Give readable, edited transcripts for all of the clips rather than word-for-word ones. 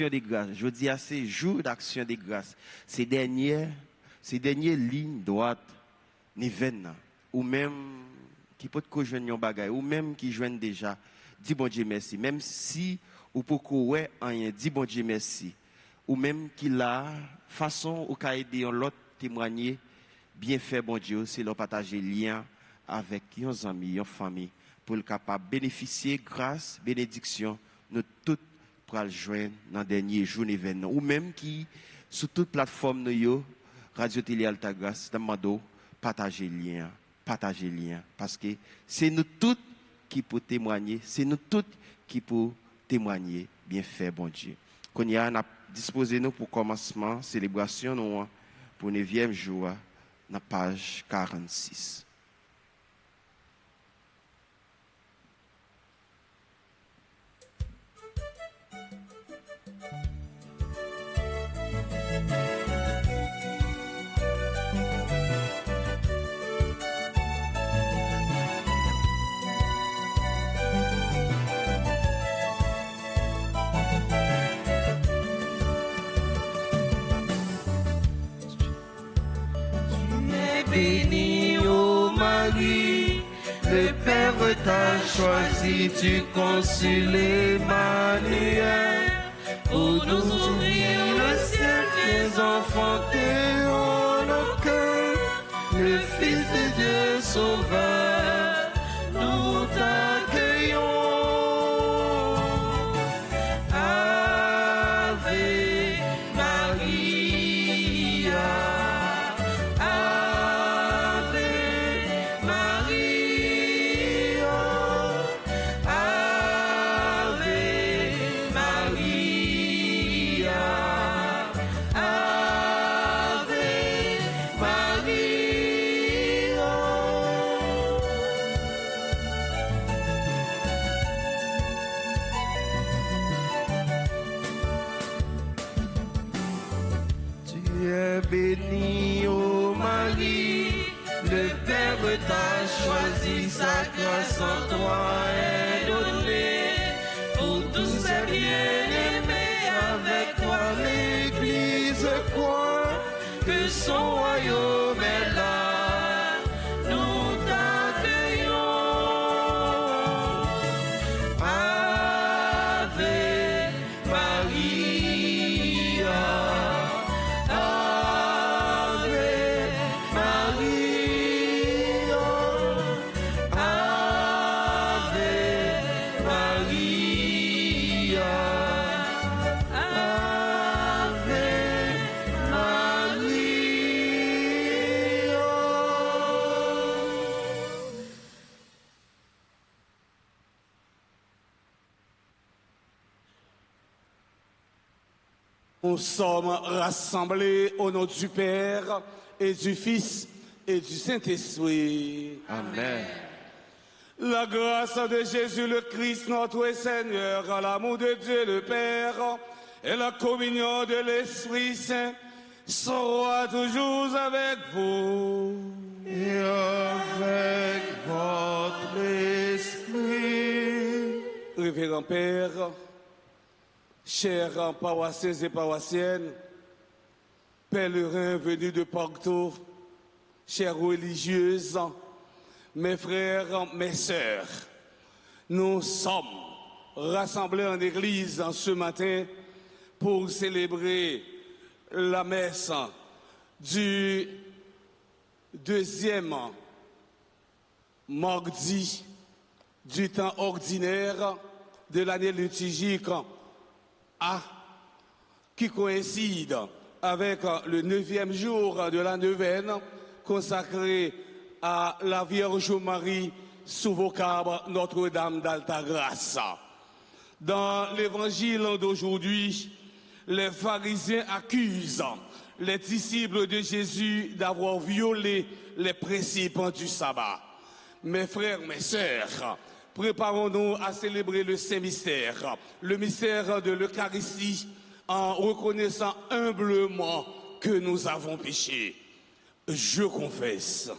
des grâces. Je dis à ces jours d'action des grâces. Ces dernières lignes droites, ne viennent, ou même qui peut te joindre un bagage, ou même qui joignent déjà, dis bon Dieu merci. Même si ou pourquoi ouais rien, dis bon Dieu merci. Ou même qu'il a façon ou qu'a aider l'autre témoigner, bien fait bon Dieu, c'est leur partager lien avec nos amis, nos famille, pour le capable bénéficier grâce, bénédiction, nous toutes pour le joindre dans le dernier jour événement. Ou même qui, sur toute plateforme, nous, Radio Télé Alta Grâce, demandons partager lien. Parce que c'est nous toutes qui pouvons témoigner, c'est nous toutes qui pouvons témoigner, bien fait, bon Dieu. Qu'on y a disposé nous pour commencement, célébration, nous, pour le 9e jour, dans page 46. Béni, ô Marie, le Père t'a choisi, tu consules Emmanuel, pour nous ouvrir le ciel, tes enfants en nos cœurs, le Fils de Dieu sauveur, nous t'accueillons. Ave Maria. Béni, ô Marie, le Père t'a choisi, sa grâce en toi est donnée. Pour tous ces bien-aimés, avec toi l'Église croit que son royaume est là. Nous t'accueillons. Ave Maria. Nous sommes rassemblés au nom du Père et du Fils et du Saint-Esprit. Amen. La grâce de Jésus le Christ, notre Seigneur, l'amour de Dieu le Père et la communion de l'Esprit Saint sera toujours avec vous. Et avec votre esprit. Révérend Père, chers paroissiens et paroissiennes, pèlerins venus de partout, chères religieuses, mes frères, mes sœurs, nous sommes rassemblés en église ce matin pour célébrer la messe du deuxième mardi du temps ordinaire de l'année liturgique A, qui coïncide avec le 9e jour de la neuvaine consacrée à la Vierge Marie sous vocable Notre-Dame d'Alta-Grâce. Dans l'évangile d'aujourd'hui, les pharisiens accusent les disciples de Jésus d'avoir violé les principes du sabbat. Mes frères, mes sœurs, préparons-nous à célébrer le Saint-Mystère, le mystère de l'Eucharistie, en reconnaissant humblement que nous avons péché. Je confesse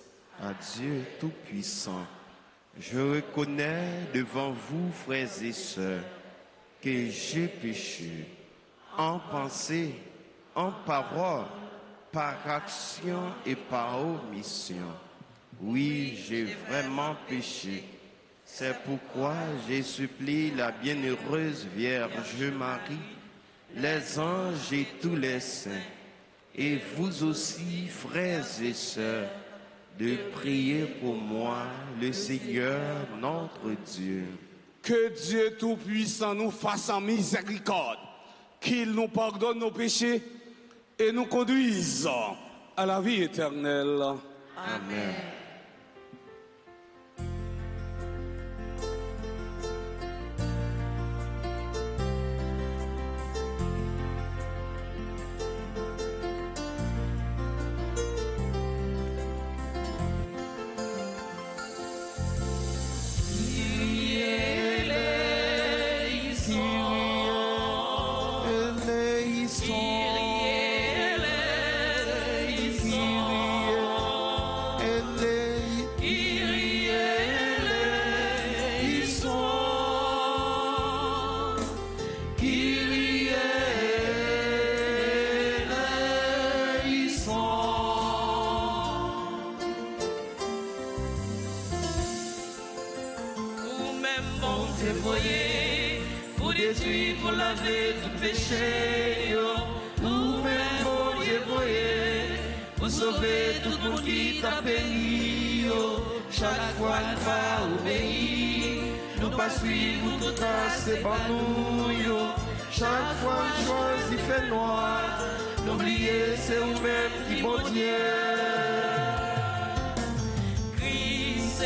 à Dieu Tout-Puissant, je reconnais devant vous, frères et sœurs, que j'ai péché en pensée, en parole, par action et par omission. Oui, j'ai vraiment péché. C'est pourquoi j'ai supplié la bienheureuse Vierge Marie, les anges et tous les saints, et vous aussi, frères et sœurs, de prier pour moi, le Seigneur, notre Dieu. Que Dieu Tout-Puissant nous fasse en miséricorde, qu'il nous pardonne nos péchés et nous conduise à la vie éternelle. Amen. Pour détruire, pour laver tout péché, ou même bon Dieu voyez, pour sauver tout le monde qui t'a péri, chaque fois nous va obéir, nous pas suivre tout tracé par nous, chaque fois nous choisit fait noir, n'oubliez c'est vous-même qui bon Dieu. Christ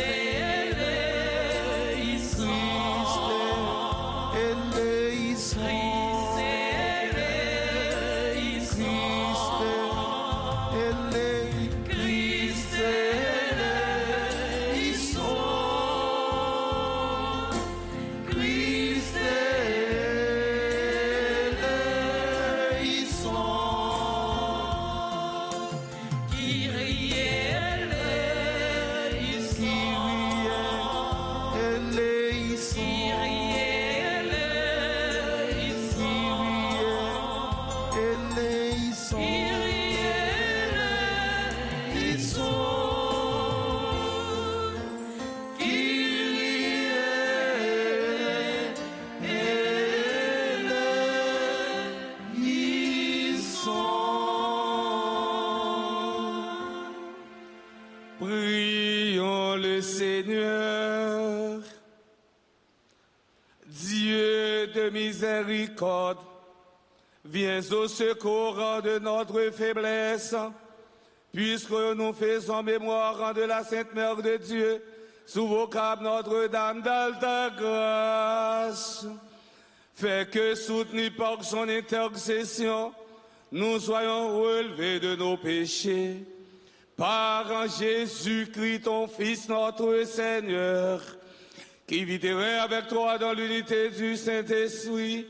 Prions le Seigneur. Dieu de miséricorde, viens au secours de notre faiblesse, puisque nous faisons mémoire de la Sainte Mère de Dieu, sous vos câbles Notre-Dame d'Alta Grâce. Fais que, soutenus par son intercession, nous soyons relevés de nos péchés. Par Jésus-Christ, ton Fils, notre Seigneur, qui vit et règne avec toi dans l'unité du Saint-Esprit,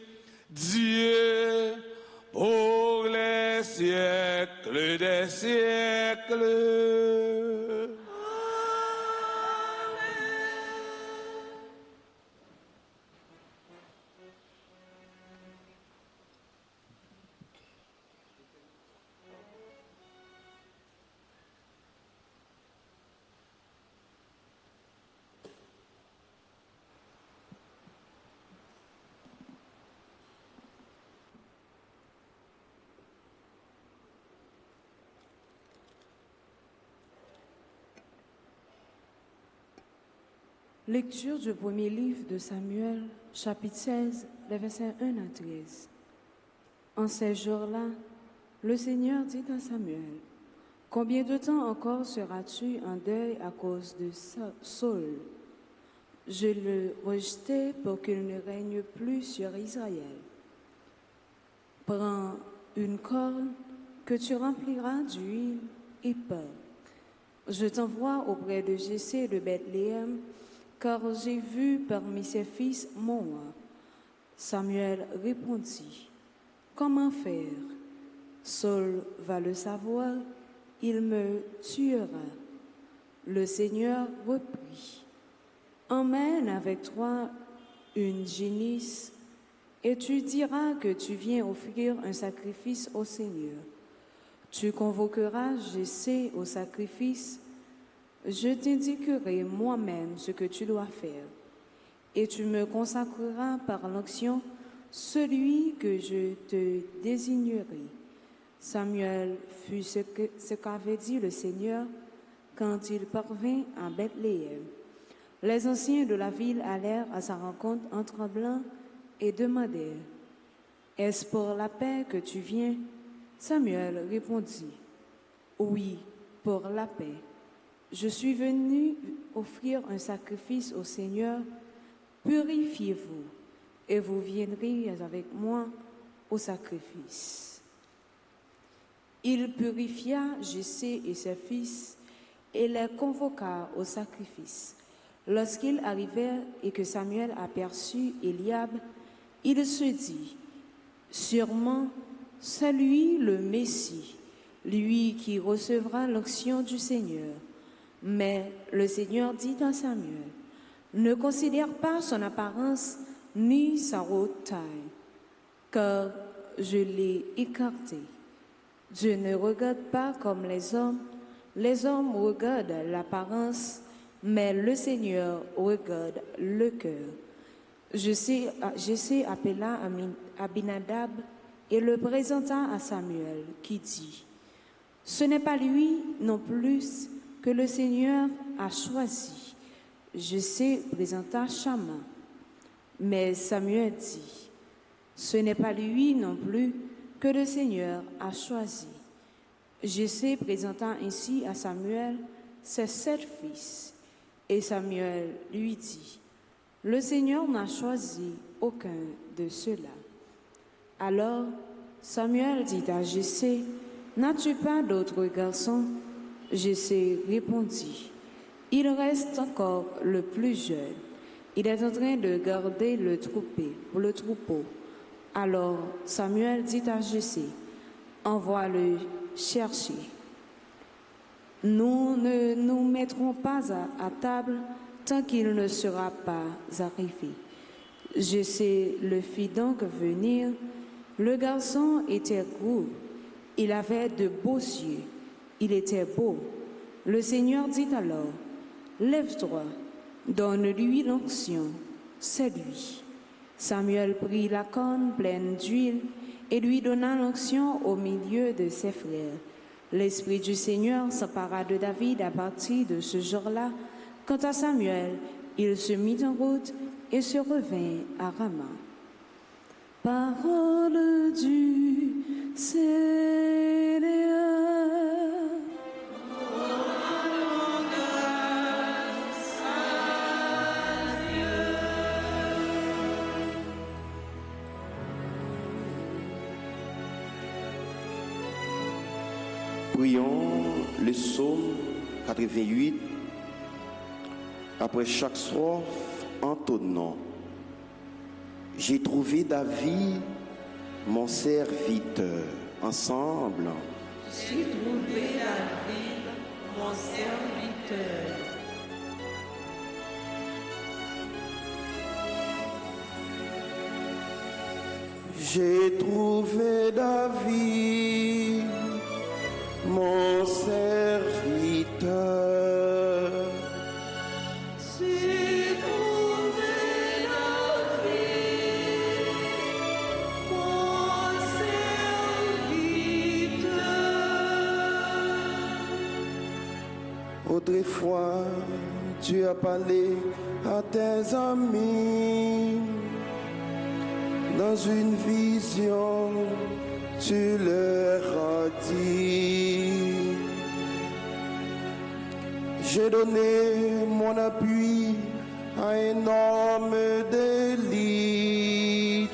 Dieu, pour les siècles des siècles. Lecture du premier livre de Samuel, chapitre 16, les versets 1 à 13. En ces jours-là, le Seigneur dit à Samuel, « Combien de temps encore seras-tu en deuil à cause de Saul? Je le rejetai pour qu'il ne règne plus sur Israël. Prends une corne que tu rempliras d'huile et pain. Je t'envoie auprès de Jessé de Bethléem, car j'ai vu parmi ses fils mon roi. » Samuel répondit, « Comment faire? Saul va le savoir, il me tuera. » Le Seigneur reprit, « Emmène avec toi une génisse et tu diras que tu viens offrir un sacrifice au Seigneur. Tu convoqueras Jessé au sacrifice. Je t'indiquerai moi-même ce que tu dois faire. Et tu me consacreras par l'onction celui que je te désignerai. Samuel fut ce qu'avait dit le Seigneur quand il parvint à Bethléem. Les anciens de la ville allèrent à sa rencontre en tremblant et demandèrent « Est-ce pour la paix que tu viens ?» Samuel répondit « Oui, pour la paix. Je suis venu offrir un sacrifice au Seigneur. Purifiez-vous et vous viendrez avec moi au sacrifice. » Il purifia Jessé et ses fils et les convoqua au sacrifice. Lorsqu'ils arrivèrent et que Samuel aperçut Eliab, il se dit, « Sûrement, c'est lui le Messie, lui qui recevra l'onction du Seigneur. » Mais le Seigneur dit à Samuel, « Ne considère pas son apparence ni sa haute taille, car je l'ai écarté. Dieu ne regarde pas comme les hommes regardent l'apparence, mais le Seigneur regarde le cœur. » Jessé appela Abinadab et le présenta à Samuel, qui dit, « Ce n'est pas lui non plus que le Seigneur a choisi. » Jessé présenta Chama. Mais Samuel dit, « Ce n'est pas lui non plus que le Seigneur a choisi. » Jessé présenta ainsi à Samuel ses 7 fils. Et Samuel lui dit, « Le Seigneur n'a choisi aucun de ceux-là. » Alors Samuel dit à Jessé, « N'as-tu pas d'autres garçons ?» Jessé répondit, « Il reste encore le plus jeune. Il est en train de garder le troupeau. » Alors Samuel dit à Jessé, « Envoie-le chercher. Nous ne nous mettrons pas à table tant qu'il ne sera pas arrivé. » Jessé le fit donc venir. Le garçon était gros, il avait de beaux yeux, il était beau. Le Seigneur dit alors, « Lève-toi, donne-lui l'onction, c'est lui. » Samuel prit la corne pleine d'huile et lui donna l'onction au milieu de ses frères. L'Esprit du Seigneur s'empara de David à partir de ce jour-là. Quant à Samuel, il se mit en route et se revint à Rama. Parole du Seigneur. Prions le psaume 88 après chaque strophe entonnant. J'ai trouvé David, mon serviteur. Ensemble. J'ai trouvé David, mon serviteur. J'ai trouvé David, mon serviteur. J'ai trouvé David, mon serviteur. Autrefois, tu as parlé à tes amis. Dans une vision, tu leur as dit, j'ai donné mon appui à un homme d'élite.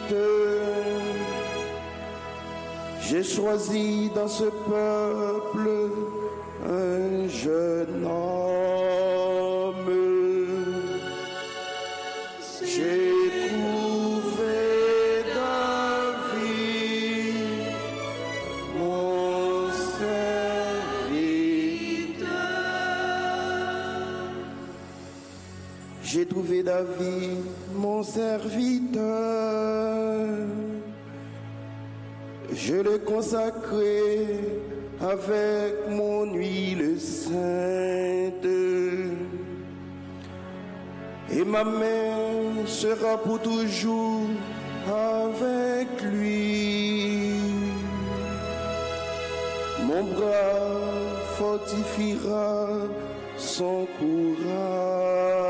J'ai choisi dans ce peuple un jeune homme. J'ai trouvé j'ai trouvé David, mon serviteur. Je l'ai consacré avec mon huile sainte. Et ma main sera pour toujours avec lui. Mon bras fortifiera son courage.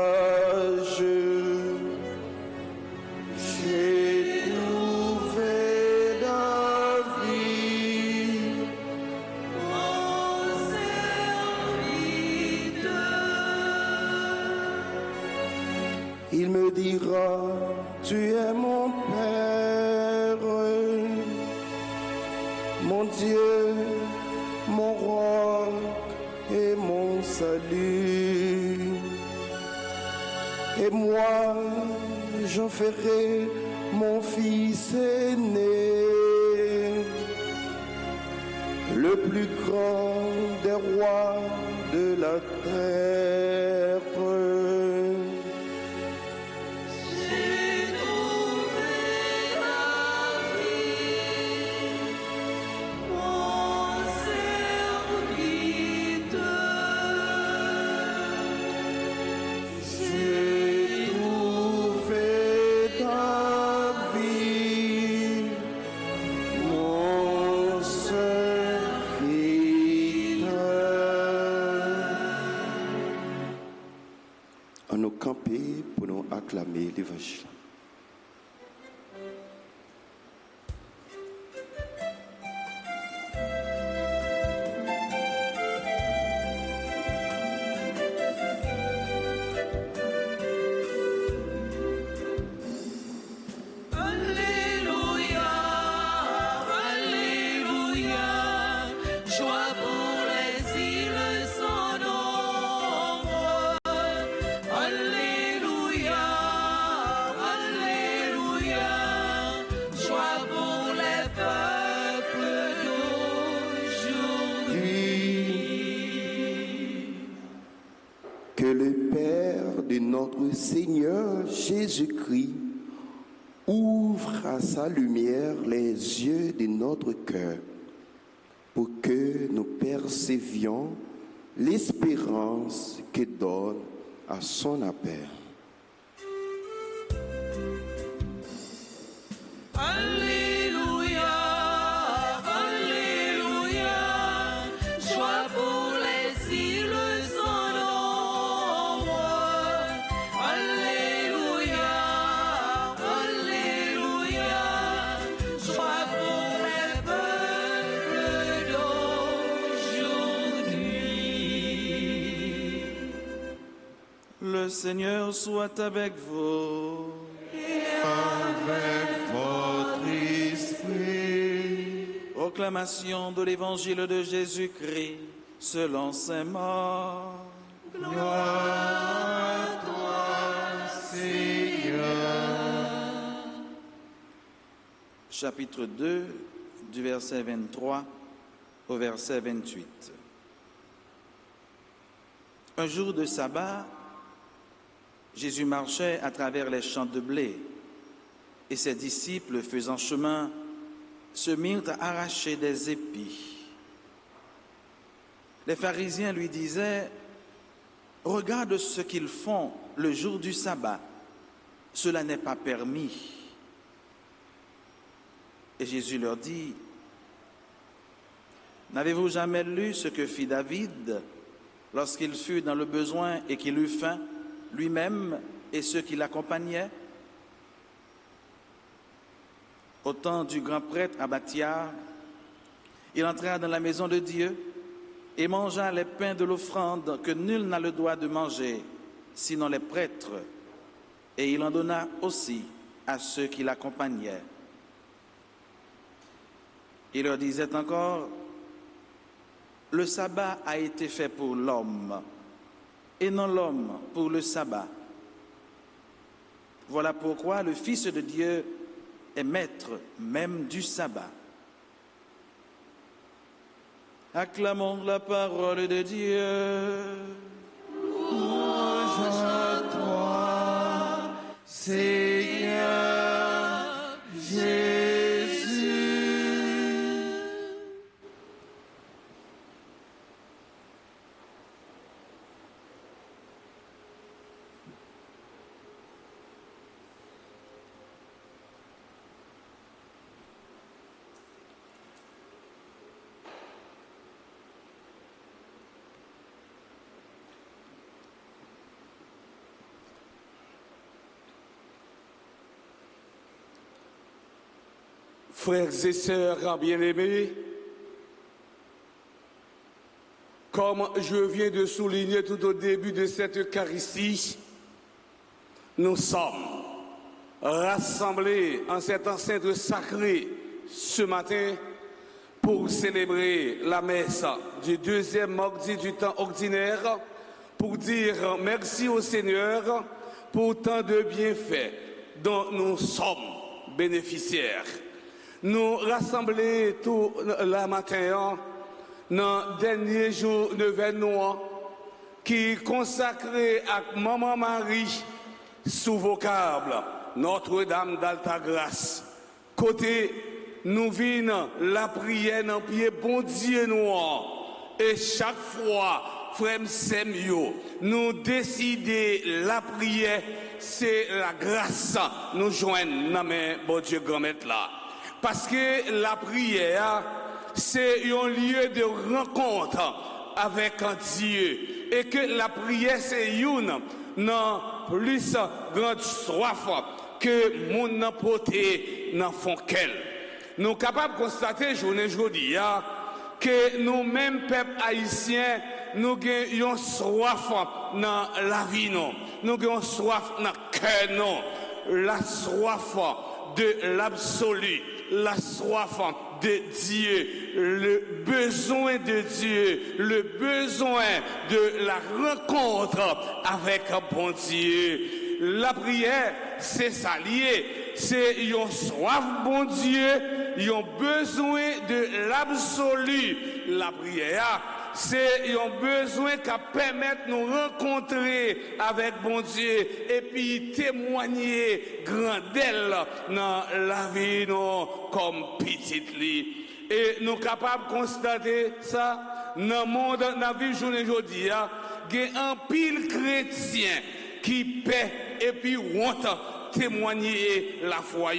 J'ai trouvé David, Mon serviteur. il me dira, tu es mon Père, mon Dieu, mon roi et mon salut. Et moi, j'en ferai mon fils aîné, le plus grand des rois de la terre. J'ai trouvé David, mon serviteur. J'ai trouvé David, mon serviteur. On nous camper pour nous acclamer l'évangile. Alléluia, Alléluia, joie pour les îles sans nombre. Alléluia, Alléluia, joie pour les peuples d'aujourd'hui. Que le Père de notre Seigneur Jésus-Christ ouvre à sa lumière les yeux de notre cœur pour que nous percevions l'espérance que donne à son appel. Alléluia, Alléluia, joie pour les îles sans nombre. Alléluia, Alléluia, joie pour les peuples d'aujourd'hui. Le Seigneur soit avec vous. Avec votre esprit. Proclamation de l'évangile de Jésus-Christ selon saint Marc. Gloire à toi, Seigneur. Chapitre 2, du verset 23 au verset 28. Un jour de sabbat, Jésus marchait à travers les champs de blé et ses disciples, faisant chemin, se mirent à arracher des épis. Les pharisiens lui disaient, « Regarde ce qu'ils font le jour du sabbat, cela n'est pas permis. » Et Jésus leur dit, « N'avez-vous jamais lu ce que fit David lorsqu'il fut dans le besoin et qu'il eut faim, lui-même et ceux qui l'accompagnaient? Au temps du grand prêtre Abathiar, il entra dans la maison de Dieu et mangea les pains de l'offrande que nul n'a le droit de manger, sinon les prêtres, et il en donna aussi à ceux qui l'accompagnaient. Il leur disait encore, « Le sabbat a été fait pour l'homme, et non l'homme pour le sabbat. Voilà pourquoi le Fils de Dieu est maître même du sabbat. » Acclamons la parole de Dieu. Louange à toi, Seigneur Jésus. Frères et sœurs bien-aimés, comme je viens de souligner tout au début de cette Eucharistie, nous sommes rassemblés en cette enceinte sacrée ce matin pour célébrer la messe du deuxième mardi du temps ordinaire, pour dire merci au Seigneur pour tant de bienfaits dont nous sommes bénéficiaires. Nous rassembler tout le matin dans le dernier jour de Vénois qui est consacré à Maman Marie sous vocable Notre-Dame d'Alta-Grâce. Côté, nous venons la prière dans pied bon Dieu noir et chaque fois, frère Semio, nous décider la prière, c'est la grâce nous joindre dans main bon Dieu grand maître là. Parce que la prière, c'est un lieu de rencontre avec Dieu. Et que la prière, c'est une non plus grande soif que mon porté n'en font qu'elle. Nous sommes capables de constater, journée aujourd'hui, que nous-mêmes, peuple haïtien, nous avons soif dans la vie, nous avons soif dans le cœur, la soif de l'absolu, la soif de Dieu, le besoin de Dieu, le besoin de la rencontre avec bon Dieu. La prière, c'est ça lié, c'est une soif bon Dieu, ils ont besoin de l'absolu. La prière, c'est un besoin qui permet de nous rencontrer avec bon Dieu et puis témoigner grandelle dans la vie non, comme petite lit. Et nous sommes capables de constater ça dans le monde, dans la vie journée aujourd'hui. Il y a un pile chrétien qui paie et puis honte témoigner la foi.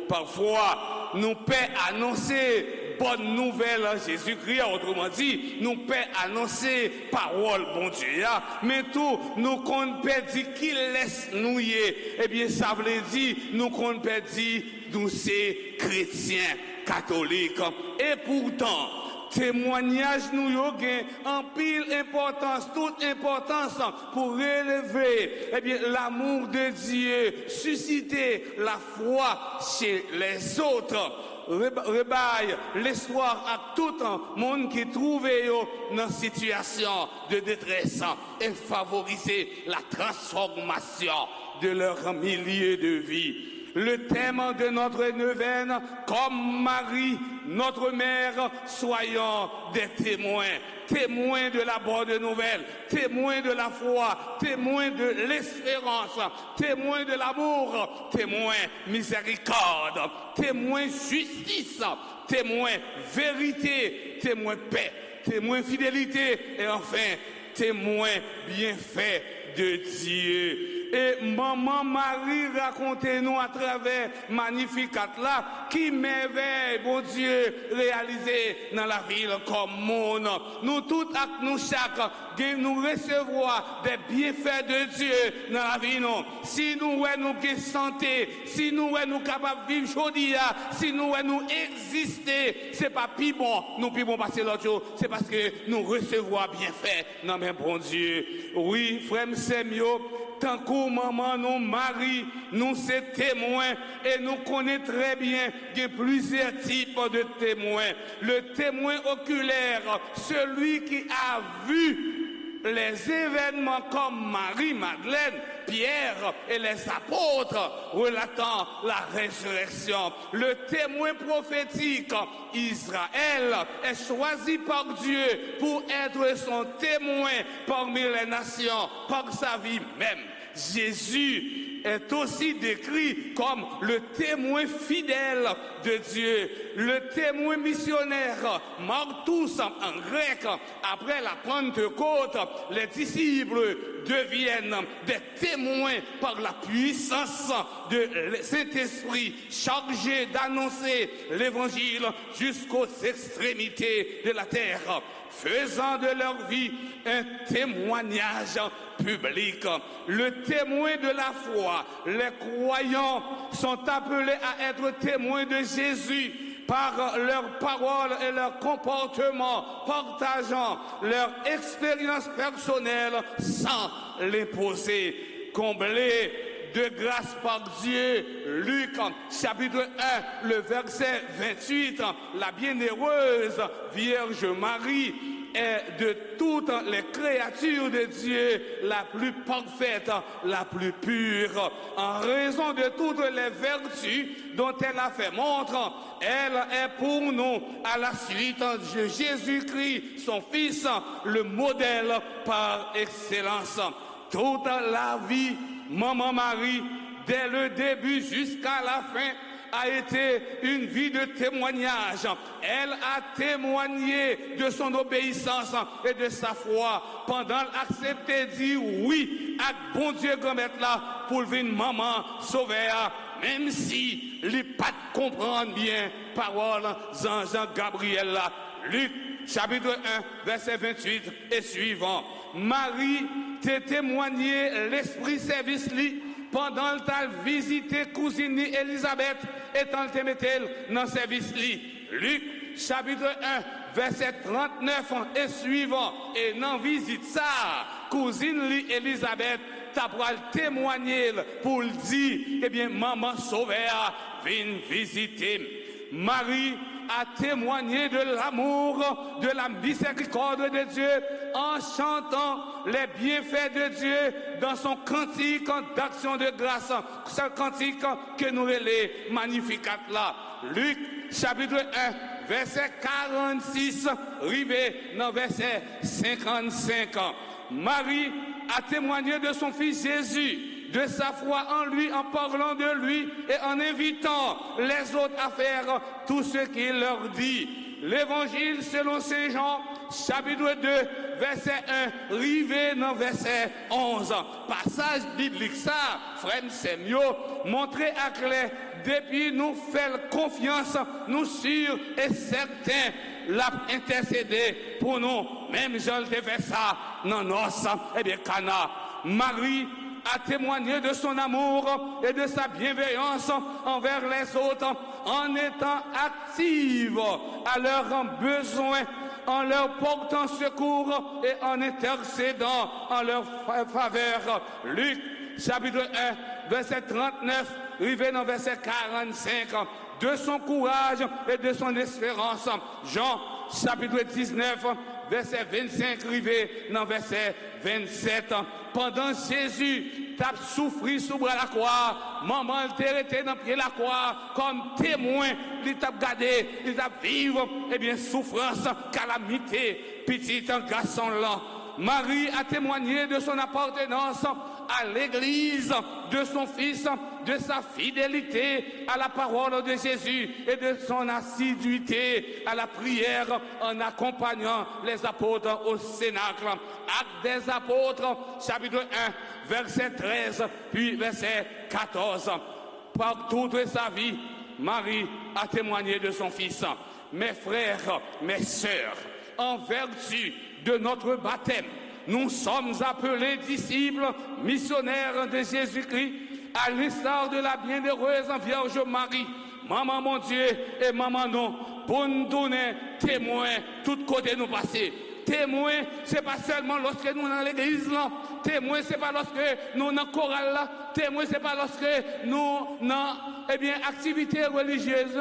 Parfois, nous peut annoncer bonne nouvelle Jésus-Christ, autrement dit, nous peut annoncer parole bon Dieu, mais tout, nous qu'on peut dire qu'il laisse nous y, eh bien, ça veut dire, nous qu'on peut dire, nous c'est chrétiens, catholiques, et pourtant, témoignage nous y en pile importance, toute importance pour relever eh bien l'amour de Dieu, susciter la foi chez les autres, rebaille l'espoir à tout le monde qui trouve dans une situation de détresse et favoriser la transformation de leur milieu de vie. Le thème de notre neuvaine, comme Marie, notre mère, soyons des témoins. Témoins de la bonne nouvelle, témoins de la foi, témoins de l'espérance, témoins de l'amour, témoins miséricorde, témoins justice, témoins vérité, témoins paix, témoins fidélité et enfin témoins bienfaits de Dieu. Et Maman Marie racontez-nous à travers Magnificat là, qui merveille, bon Dieu, réalisé dans la ville comme monde. Nous tous, nous chaque, nous recevoir des bienfaits de Dieu dans la vie. Non. Si nous nous avons santé, si nous sommes capables de vivre aujourd'hui, si nous nous exister, c'est pas plus bon, nous plus bon passer l'autre jour, c'est parce que nous recevons bienfaits dans même bon Dieu. Oui, frère Semio, tant que maman nous Marie, nous sommes témoins et nous connaissons très bien qu'il y a plusieurs types de témoins. Le témoin oculaire, celui qui a vu les événements comme Marie-Madeleine, Pierre et les apôtres relatant la résurrection. Le témoin prophétique, Israël, est choisi par Dieu pour être son témoin parmi les nations, par sa vie même. Jésus est aussi décrit comme le témoin fidèle de Dieu, le témoin missionnaire. Martus en grec, après la Pentecôte, les disciples deviennent des témoins par la puissance de Saint-Esprit chargé d'annoncer l'évangile jusqu'aux extrémités de la terre, faisant de leur vie un témoignage public. Le témoin de la foi, les croyants sont appelés à être témoins de Jésus par leurs paroles et leur comportement, partageant leur expérience personnelle sans l'imposer, comblés de grâce par Dieu. Luc chapitre 1, le verset 28, la bienheureuse Vierge Marie est de toutes les créatures de Dieu la plus parfaite, la plus pure. En raison de toutes les vertus dont elle a fait montre, elle est pour nous, à la suite de Jésus-Christ, son Fils, le modèle par excellence. Toute la vie, Maman Marie, dès le début jusqu'à la fin, a été une vie de témoignage. Elle a témoigné de son obéissance et de sa foi pendant l'accepter dit oui à bon Dieu grand-mère là pour venir maman sauver, même si les pas comprendre bien parole Jean Gabriel là. Luc chapitre 1 verset 28 et suivant. Marie t'a témoigné l'esprit service li pendant que tu visité cousine Elisabeth et tu te mettais dans le service li. Luc chapitre 1 verset 39 et suivant. Et dans visite ça, cousine Elisabeth t'as pour témoigner pour dire, eh bien maman sauveur vient visiter. Marie a témoigné de l'amour, de la miséricorde de Dieu en chantant les bienfaits de Dieu dans son cantique d'action de grâce, ce cantique que nous relais Magnificat là. Luc chapitre 1 verset 46 rivé dans verset 55. Marie a témoigné de son fils Jésus, de sa foi en lui, en parlant de lui et en invitant les autres à faire tout ce qu'il leur dit. L'évangile selon Saint Jean, chapitre 2, verset 1, rivé dans verset 11. Passage biblique ça, frère, c'est mieux, montré à clair, depuis nous faire confiance, nous sûrs et certains, l'a intercédé pour nous. Même Jean le fait ça, dans nos, eh bien, Cana. Marie a témoigné de son amour et de sa bienveillance envers les autres en étant active à leurs besoins, en leur portant secours et en intercédant en leur faveur. Luc chapitre 1 verset 39 rivé dans verset 45. De son courage et de son espérance. Jean chapitre 19 verset 25 rivé dans verset 27. Pendant Jésus t'a souffert sous la croix, maman t'a été dans pied la croix comme témoin, il t'a gardé, il t'a vivre, et bien souffrance, calamité, petit garçon là. Marie a témoigné de son appartenance à l'Église, de son Fils, de sa fidélité à la parole de Jésus et de son assiduité à la prière en accompagnant les apôtres au cénacle. Actes des apôtres, chapitre 1, verset 13, puis verset 14. Par toute sa vie, Marie a témoigné de son Fils. Mes frères, mes sœurs, en vertu de notre baptême, nous sommes appelés disciples missionnaires de Jésus-Christ, à l'instar de la bienheureuse Vierge Marie, maman mon Dieu et maman non, pour nous donner témoin tout côté nous passer. Témoin, c'est pas seulement lorsque nous dans l'église là. Témoin, c'est pas lorsque nous dans chorale là. Témoin, c'est pas lorsque nous dans activités religieuses.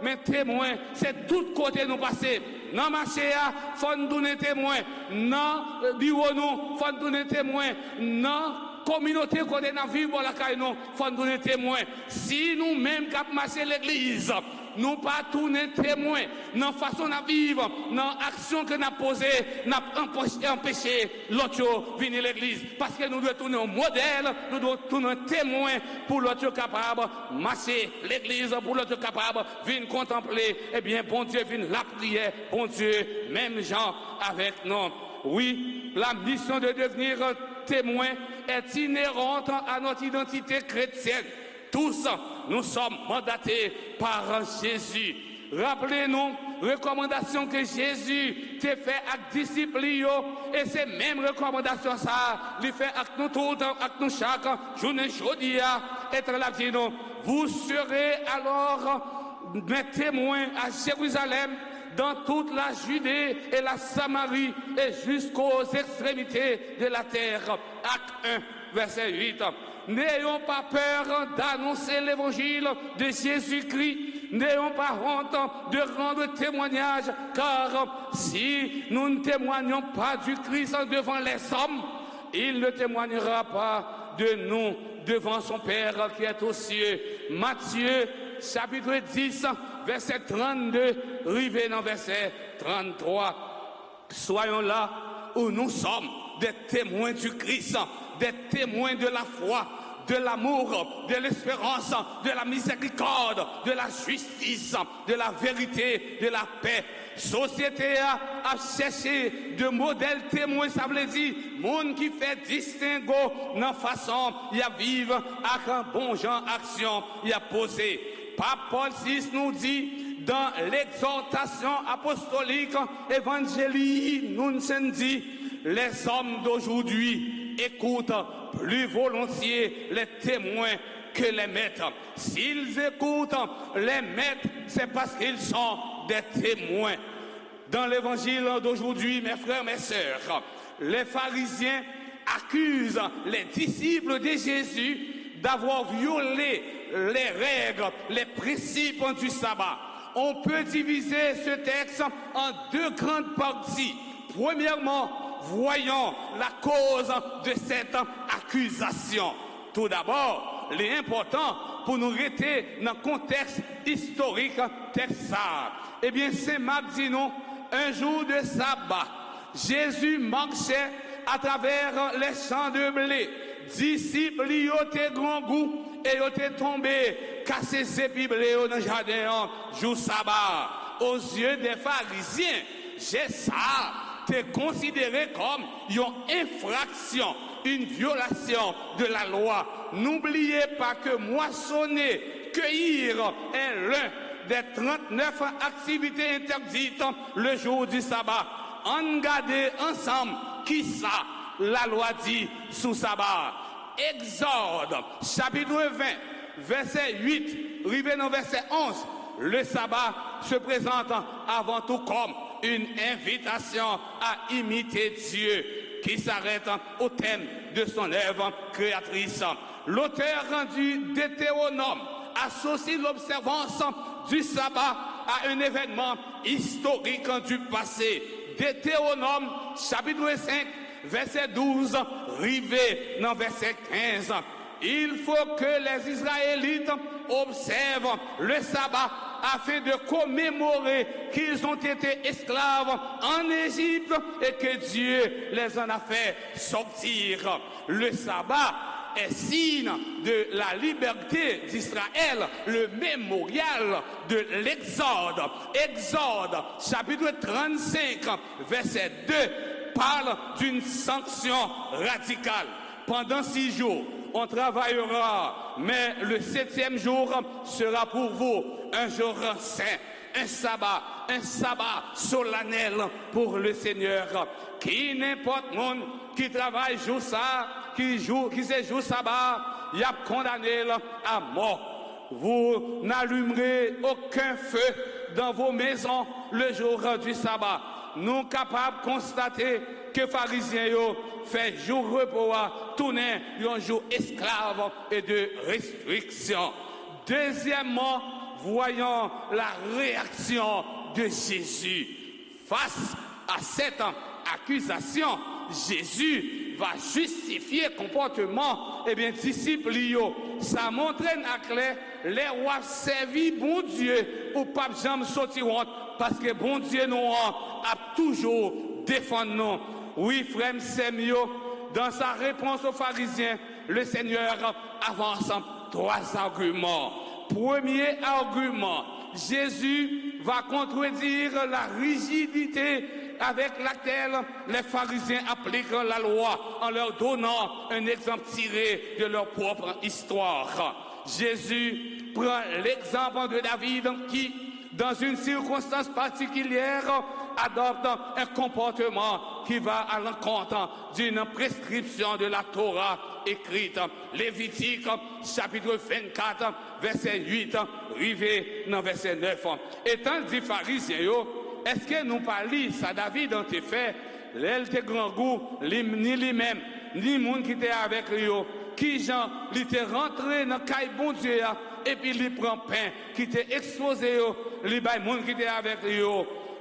Mais témoin, c'est tout côté nous passer. Dans marché, faut nous donner témoin. Dans bureau nous, faut nous donner témoin. Dans communauté côté dans vivre la caille nous, faut nous donner témoin. Si nous-mêmes cap marcher l'église, nous pas tourner témoin dans la façon de vivre, dans l'action que nous avons posée, nous avons empêché l'autre de venir à l'église. Parce que nous devons tourner au modèle, nous devons tourner un témoin pour l'autre capable de marcher l'église, pour l'autre capable de venir contempler. Eh bien, bon Dieu, vient la prière, bon Dieu, même gens avec nous. Oui, la mission de devenir témoin est inhérente à notre identité chrétienne. Tous, nous sommes mandatés par Jésus. Rappelez-nous, recommandations que Jésus t'a fait à disciples, et ces mêmes recommandations, ça, lui fait avec nous tous, avec nous chaque journée chaudière, être là, dit nous, vous serez alors mes témoins à Jérusalem, dans toute la Judée et la Samarie et jusqu'aux extrémités de la terre. Acte 1, verset 8. N'ayons pas peur d'annoncer l'évangile de Jésus-Christ. N'ayons pas honte de rendre témoignage, car si nous ne témoignons pas du Christ devant les hommes, il ne témoignera pas de nous devant son Père qui est aux cieux. Matthieu, chapitre 10, verset 32, rivé dans verset 33. Soyons là où nous sommes, des témoins du Christ, des témoins de la foi, de l'amour, de l'espérance, de la miséricorde, de la justice, de la vérité, de la paix. Société a cherché de modèles témoins, ça veut dire, monde qui fait distinguo dans la façon, il y a vivre avec un bon genre action, il y a posé. Pape Paul VI nous dit, dans l'exhortation apostolique, évangélique, nous dit, les hommes d'aujourd'hui écoutent plus volontiers les témoins que les maîtres. S'ils écoutent les maîtres, c'est parce qu'ils sont des témoins. Dans l'évangile d'aujourd'hui, mes frères, mes sœurs, les pharisiens accusent les disciples de Jésus d'avoir violé les règles, les principes du sabbat. On peut diviser ce texte en deux grandes parties. Premièrement, voyons la cause de cette accusation. Tout d'abord, l'important pour nous rester dans le contexte historique texte. Eh bien, Saint Marc dit nous, un jour de sabbat, Jésus marchait à travers les champs de blé. Disciples y étaient grand goût et y étaient tombés, cassés ses blé dans le jardin, jour sabbat. Aux yeux des pharisiens, j'ai ça. C'est considéré comme une infraction, une violation de la loi. N'oubliez pas que moissonner, cueillir est l'un des 39 activités interdites le jour du sabbat. On garde ensemble qui ça, la loi dit sous sabbat. Exode, chapitre 20, verset 8, rivé dans verset 11. Le sabbat se présente avant tout comme une invitation à imiter Dieu qui s'arrête au thème de son œuvre créatrice. L'auteur du Deutéronome associe l'observance du sabbat à un événement historique du passé. Deutéronome, chapitre 5, verset 12, rivé dans verset 15. Il faut que les Israélites observent le sabbat afin de commémorer qu'ils ont été esclaves en Égypte et que Dieu les en a fait sortir. Le sabbat est signe de la liberté d'Israël, le mémorial de l'Exode. Exode, chapitre 35, verset 2, parle d'une sanction radicale. Pendant 6 jours, on travaillera, mais le 7e jour sera pour vous un jour saint, un sabbat solennel pour le Seigneur. Qui n'importe monde qui travaille jour ça, qui se joue sabbat, il a condamné à mort. Vous n'allumerez aucun feu dans vos maisons le jour du sabbat. Nous sommes capables de constater que pharisiens fait jour repos à tourner un jour esclave et de restriction. Deuxièmement, voyons la réaction de Jésus. Face à cette accusation, Jésus va justifier comportement, eh bien, disciples, ça montre à clair, les rois servi bon Dieu, ou pas jamais sortir parce que bon Dieu nous a toujours défendu nous. Oui, frère, c'est mieux. Dans sa réponse aux pharisiens, le Seigneur avance 3 arguments. Premier argument, Jésus va contredire la rigidité avec laquelle les pharisiens appliquent la loi en leur donnant un exemple tiré de leur propre histoire. Jésus prend l'exemple de David qui, dans une circonstance particulière, adopte un comportement qui va à l'encontre d'une prescription de la Torah écrite. Lévitique, chapitre 24, verset 8, rivé dans verset 9. Étant dit pharisiens, est-ce que nous parlons ça David dans tes faits, l'elle te grand goût, ni lui-même, ni monde qui était avec lui, qui Jean, il était rentré dans le caille bon Dieu, et puis il prend pain, qui était exposé, il bail monde qui était avec lui,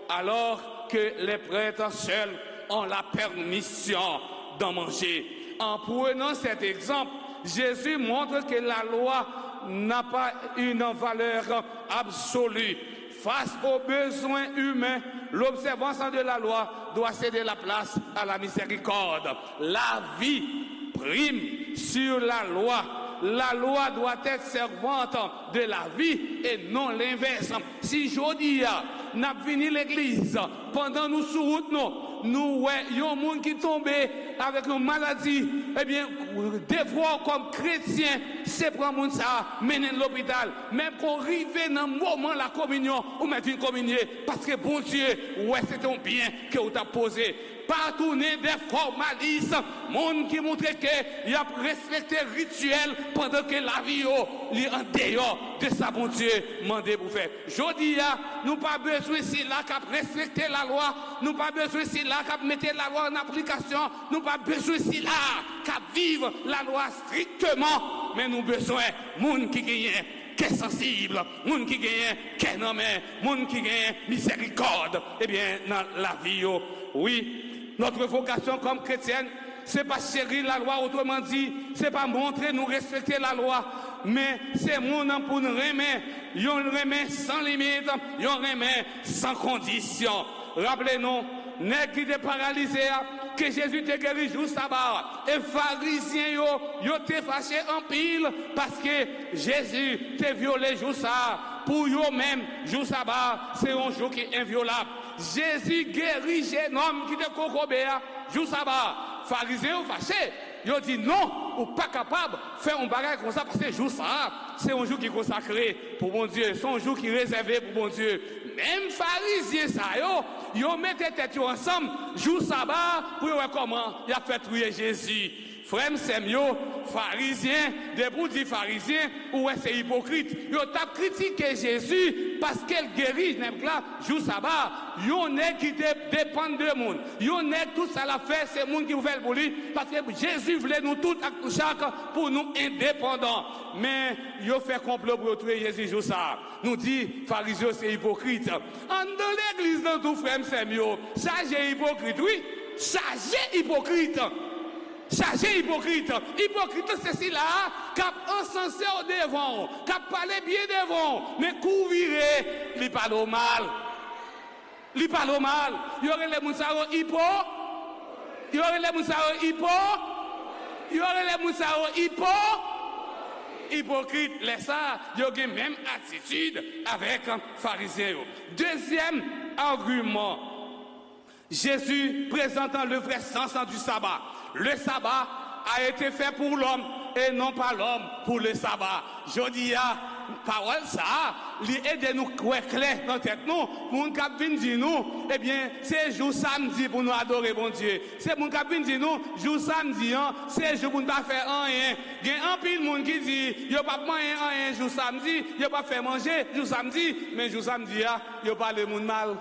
alors que les prêtres seuls ont la permission d'en manger. En prenant cet exemple, Jésus montre que la loi n'a pas une valeur absolue. Face aux besoins humains, l'observance de la loi doit céder la place à la miséricorde. La vie prime sur la loi. La loi doit être servante de la vie et non l'inverse. Si jodi n'a venu l'église pendant nous sur route nous voyons monde qui tombe avec une maladie, eh bien devoir comme chrétien c'est prendre monde ça mener l'hôpital même qu'on arrive dans le moment la communion ou mettre une communion parce que bon Dieu ouais c'est ton bien que vous t'a posé. Pas tourner des formalistes, monde qui montre qu'il a respecté le rituel pendant que la vie est en dehors de sa bon Dieu mandé pour faire. Jodi nous pas besoin si là qu'à respecter la loi, nous pas besoin si là qu'à mettre la loi en application, nous pas besoin si là qu'à vivre la loi strictement, mais nous besoin monde qui gagne qui est sensible, monde qui gagne qui est nommé, monde qui gagne miséricorde. Eh bien dans la vie oui. Notre vocation comme chrétienne, c'est pas chérir la loi, autrement dit, c'est pas montrer nous respecter la loi, mais c'est mon pour nous remettre, yon remet sans limite, yon remet sans condition. Rappelez-nous, nèg qui était paralysé, que Jésus te guéri jour sabbat, et pharisiens yo te fâché en pile parce que Jésus te violé jour ça. Pour eux-mêmes, jour sabbat, c'est un jour qui est inviolable. Jésus guérit jeune homme qui était cocobéa, jour sabbat. Pharisiens fâchés, ils ont dit non, ou pas capable de faire un bagage comme ça parce que jour ça, c'est un jour qui est consacré pour mon Dieu, c'est un jour qui est réservé pour mon Dieu. Même pharisiens, ça, ils mettent tête ensemble, jour sabbat, pour voir comment il a fait trouver Jésus. Frère, c'est mieux, pharisiens, debout dit pharisiens, ou c'est hypocrite. Ils ont critiqué Jésus parce qu'elle guérit, là, jour sabbat. Ils ont qui dépendent de monde. Ils ont tout ça l'a fait, c'est le monde qui vous fait pour lui, parce que Jésus voulait nous tous, chaque, pour nous indépendants. Mais ils ont fait complot pour trouver Jésus jour ça. Nous dit, pharisiens, c'est hypocrite. En dans l'église, dans tout frère, c'est mieux. Chargé hypocrite, oui. Chargé hypocrite. Chargé hypocrite. Hypocrite, c'est celui-là qui a encensé au devant, qui a parlé bien devant, mais couvriré, il parle au mal. Il parle au mal. Il y aurait les moussards hypo. Il y aurait les moussards hypo. Il y aurait les moussards hypo. Hypocrite, les ça, il y a la même attitude avec un pharisien. Deuxième argument. Jésus présentant le vrai sens du sabbat. Le sabbat a été fait pour l'homme et non pas l'homme pour le sabbat. Je dis à parole ça, aide nous clair dans tête nous, mon cap vient dire nous, eh bien, c'est jour samedi pour nous adorer bon Dieu. C'est mon cap vient dire nous, jour samedi, c'est jour pour nous pas faire rien. Il y a un pile monde qui dit, il y a pas manger rien jour samedi, il y a pas faire manger jour samedi, mais jour samedi, il y a pas le monde mal.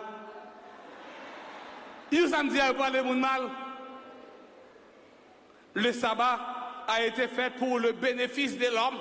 Jour samedi, il y a pas le monde mal. Le sabbat a été fait pour le bénéfice de l'homme.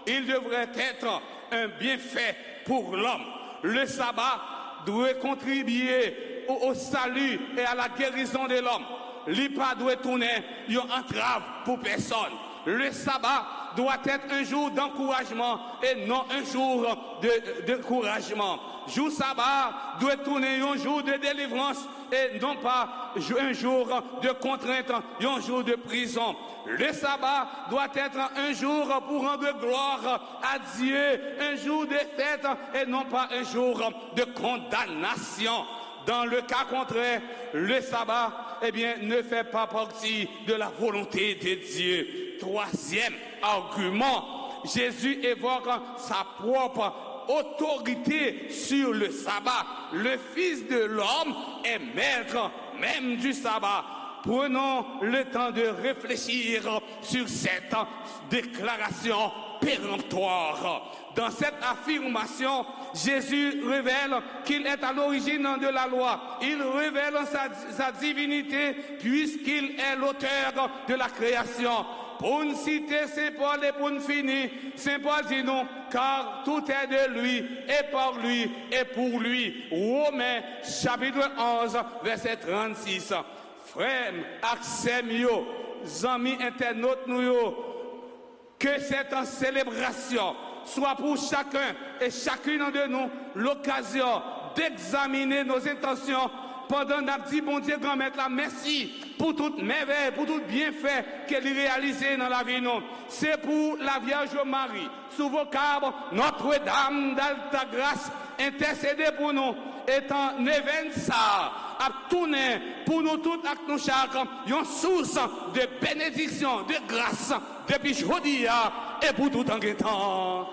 Il devrait être un bienfait pour l'homme. Le sabbat doit contribuer au salut et à la guérison de l'homme. il pas doit tourner une entrave pour personne. Le sabbat doit être un jour d'encouragement et non un jour de découragement. Jour sabbat doit tourner un jour de délivrance et non pas un jour de contrainte, un jour de prison. Le sabbat doit être un jour pour rendre gloire à Dieu, un jour de fête et non pas un jour de condamnation. Dans le cas contraire, le sabbat, ne fait pas partie de la volonté de Dieu. Troisième argument, Jésus évoque sa propre autorité sur le sabbat. Le Fils de l'homme est maître même du sabbat. Prenons le temps de réfléchir sur cette déclaration péremptoire. Dans cette affirmation, Jésus révèle qu'il est à l'origine de la loi. Il révèle sa divinité puisqu'il est l'auteur de la création. Pour nous citer Saint Paul et pour nous finir, Saint Paul dit non, car tout est de lui, et par lui, et pour lui. Romains, chapitre 11, verset 36. Frères, accès mio, amis internautes nous, que cette célébration soit pour chacun et chacune de nous l'occasion d'examiner nos intentions pendant notre dit bon Dieu grand maître, merci pour toute merveille, pour tout bienfait qu'elle a réalisé dans la vie nous. C'est pour la Vierge Marie, sous vos câbles, Notre-Dame d'Alta Grâce, intercédez pour nous, étant événement ça, à tourner pour nous toutes avec nous chaque, une source de bénédiction, de grâce, depuis aujourd'hui et pour tout en temps.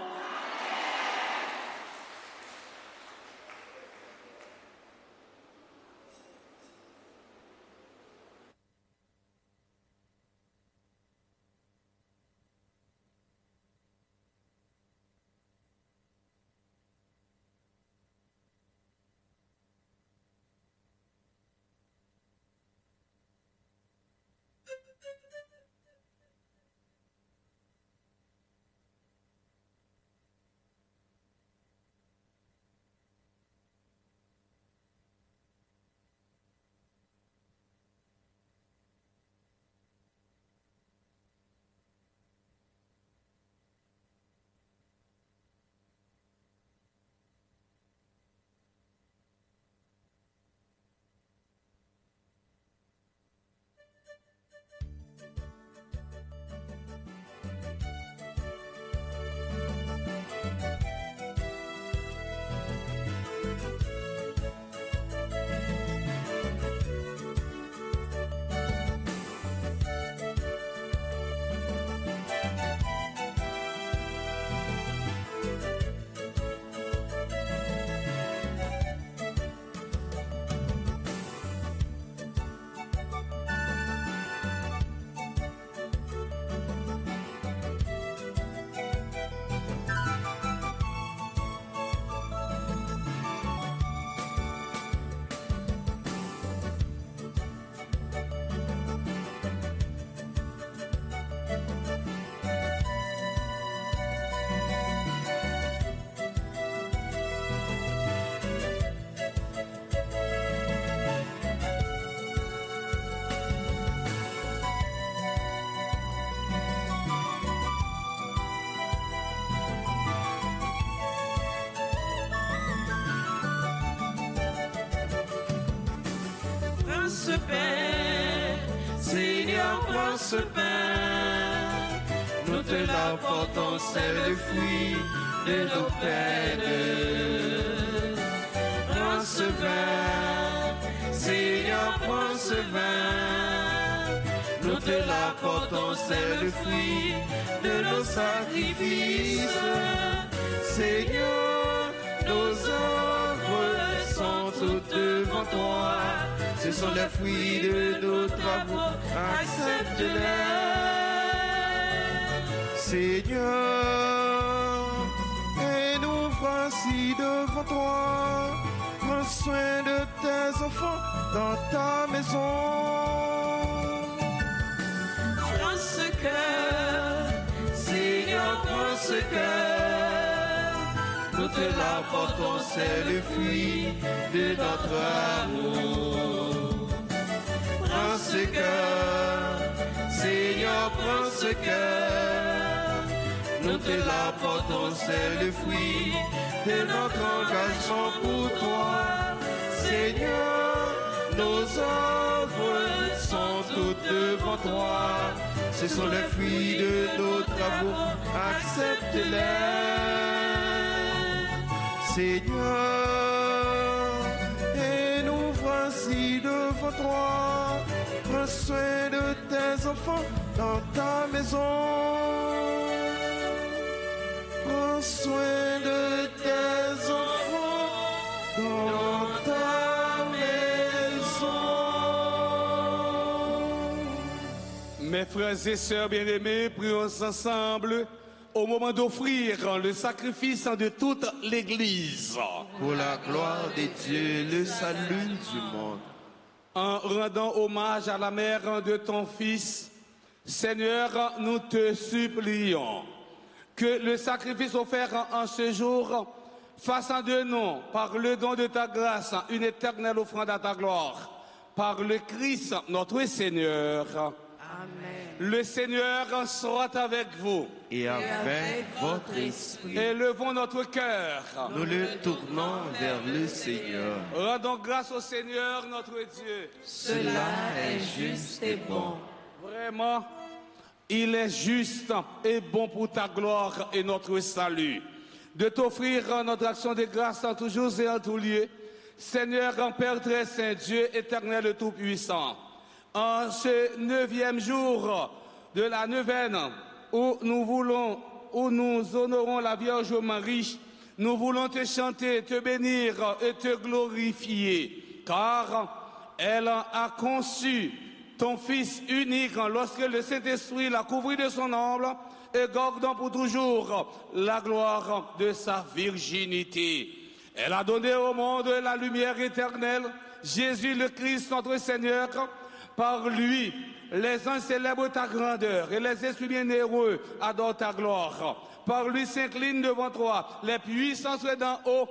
Ce pain, Seigneur, prends ce pain, nous te l'apportons, c'est le fruit de nos peines. Prends ce vin, Seigneur, prends ce vin, nous te l'apportons, c'est le fruit de nos sacrifices. Seigneur, nos œuvres sont toutes devant toi. Ce sont les fruits de nos travaux, accepte-les. Seigneur, et nous voici devant toi. Prends soin de tes enfants dans ta maison. Prends ce cœur, Seigneur, prends ce cœur. Nous te l'apportons, c'est le fruit de notre amour. Prends ce cœur, prends ce cœur. Nous te l'apportons, c'est le fruit de notre engagement pour toi. Seigneur, nos œuvres sont toutes devant toi. Ce sont les fruits de nos travaux, accepte-les. Seigneur, et nous voici devant toi. Prends soin de tes enfants dans ta maison. Prends soin de tes enfants dans ta maison. Mes frères et sœurs bien-aimés, prions ensemble au moment d'offrir le sacrifice de toute l'Église. Pour la gloire de Dieu, le salut du monde. En rendant hommage à la mère de ton Fils, Seigneur, nous te supplions que le sacrifice offert en ce jour fasse de nous, par le don de ta grâce, une éternelle offrande à ta gloire. Par le Christ, notre Seigneur. Amen. Le Seigneur soit avec vous. Et avec votre esprit, Élevons notre cœur. nous le tournons vers le Seigneur. Rendons grâce au Seigneur, notre Dieu. Cela est juste et bon. Vraiment, il est juste et bon pour ta gloire et notre salut. De t'offrir notre action de grâce en tous jours et en tous lieux. Seigneur, Père très saint, Dieu éternel et tout-puissant, en ce 9e jour de la neuvaine où nous honorons la Vierge Marie, nous voulons te chanter, te bénir et te glorifier, car elle a conçu ton Fils unique lorsque le Saint-Esprit l'a couvert de son ombre et gardant pour toujours la gloire de sa virginité. Elle a donné au monde la lumière éternelle, Jésus le Christ notre Seigneur. Par lui, les uns célèbrent ta grandeur et les esprits bienheureux adorent ta gloire. Par lui s'inclinent devant toi les puissances d'en haut,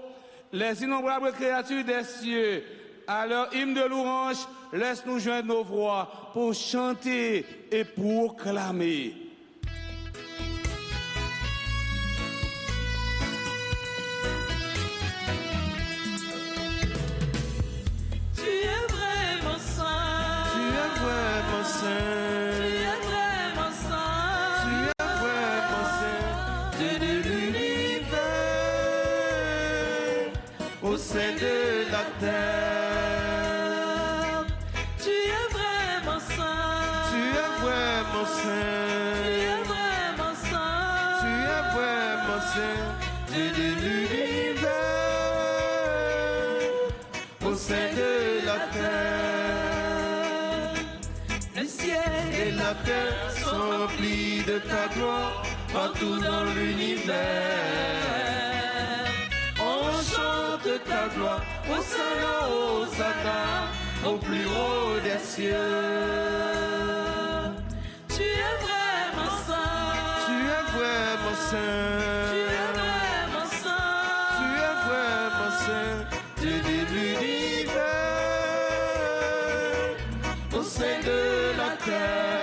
les innombrables créatures des cieux. À leur hymne de louange, laisse-nous joindre nos voix pour chanter et proclamer. Tu es vraiment saint. Tu es vraiment saint. Tu es vraiment saint. Tu es vraiment saint. Dieu de l'univers, au sein de la terre. Tu es vraiment saint. Tu es vraiment saint. Tu es vraiment saint. Tu es vraiment saint. Dieu de l'univers, au sein de la terre. Le ciel Et la terre sont remplis de ta gloire partout dans l'univers. On chante ta gloire, Hosanna, Hosanna, au plus haut des cieux. Tu es vraiment saint. Tu es vraiment saint. Tu es vraiment saint. Tu es vraiment saint. Dieu de l'univers, au sein de la terre.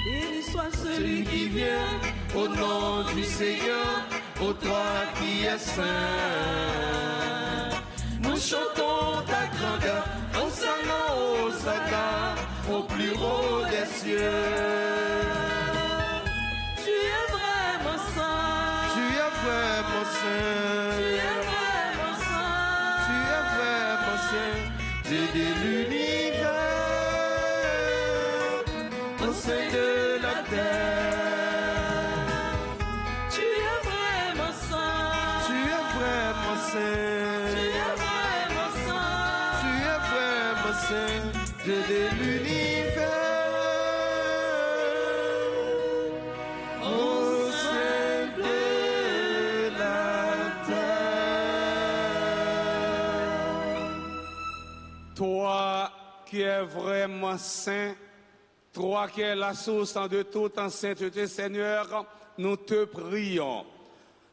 Béni soit celui Celui qui vient au nom du Seigneur, ô toi qui es saint. Nous chantons ta grandeur, Hosanna, Hosanna, au plus haut des cieux. Tu es vraiment saint. Tu es vraiment saint. Tu es vraiment saint. Tu es vraiment saint. Dieu de l'univers, au sein de la terre. Tu es vraiment saint. Tu es vraiment saint. Tu es vraiment saint. Tu es vraiment saint. Dieu de l'univers, au sein de la terre. Toi qui es vraiment saint, toi qui es la source de toute sainteté, Seigneur, nous te prions.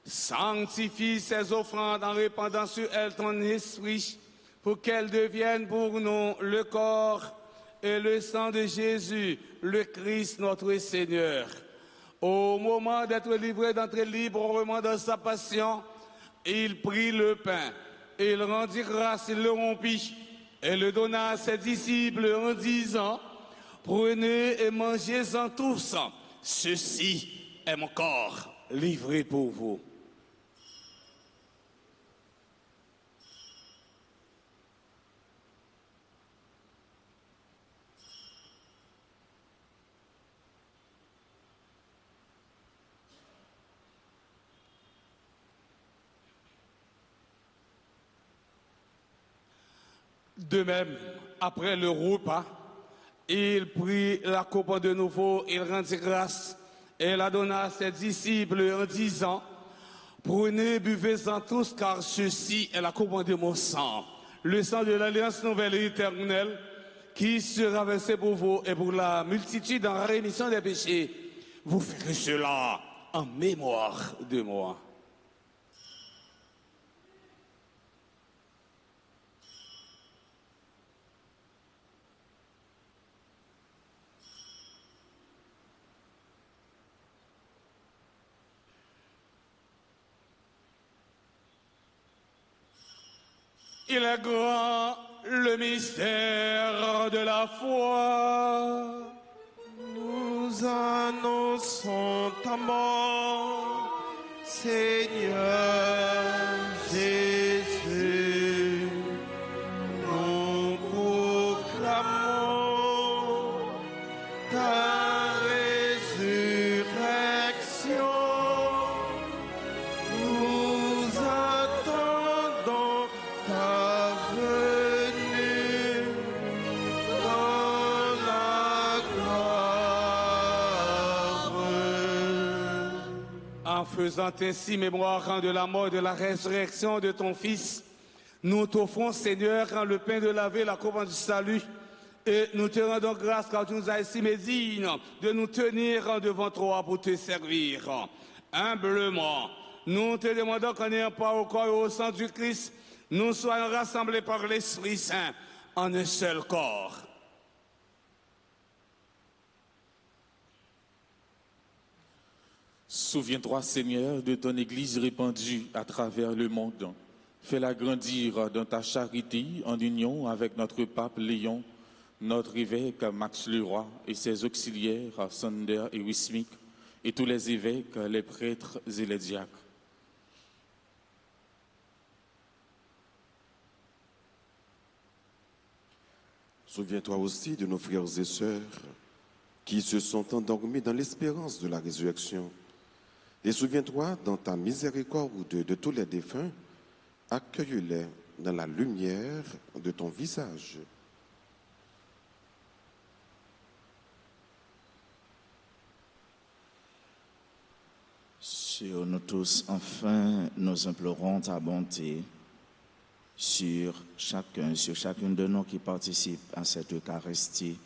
Sanctifie ces offrandes en répandant sur elles ton esprit, pour qu'elles deviennent pour nous le corps et le sang de Jésus, le Christ notre Seigneur. Au moment d'être livré d'entrer librement dans sa passion, il prit le pain, il rendit grâce, il le rompit et le donna à ses disciples en disant: prenez et mangez-en tous, ceci est mon corps livré pour vous. De même, après le repas, il prit la coupe de nouveau, il rendit grâce et la donna à ses disciples en disant: prenez, buvez-en tous, car ceci est la coupe de mon sang, le sang de l'alliance nouvelle et éternelle, qui sera versé pour vous et pour la multitude en la rémission des péchés. Vous ferez cela en mémoire de moi. Il est grand le mystère de la foi. Nous annonçons ta mort, Seigneur Jésus. Nous proclamons ta résurrection. Nous attendons ta venue dans la gloire. En faisant ainsi mémoire de la mort et de la résurrection de ton Fils, nous t'offrons, Seigneur, le pain de la vie, la coupe du salut, et nous te rendons grâce car tu nous as estimés dignes de nous tenir devant toi pour te servir. Humblement, nous te demandons qu'en ayant part au corps et au sang du Christ, nous soyons rassemblés par l'Esprit Saint en un seul corps. Souviens-toi, Seigneur, de ton Église répandue à travers le monde. Fais-la grandir dans ta charité en union avec notre pape Léon, notre évêque Max Leroy et ses auxiliaires Sander et Wismik, et tous les évêques, les prêtres et les diacres. Souviens-toi aussi de nos frères et sœurs qui se sont endormis dans l'espérance de la résurrection. Et souviens-toi, dans ta miséricorde de tous les défunts, accueille-les dans la lumière de ton visage. Sur nous tous, enfin, nous implorons ta bonté sur chacune de nous qui participent à cette Eucharistie,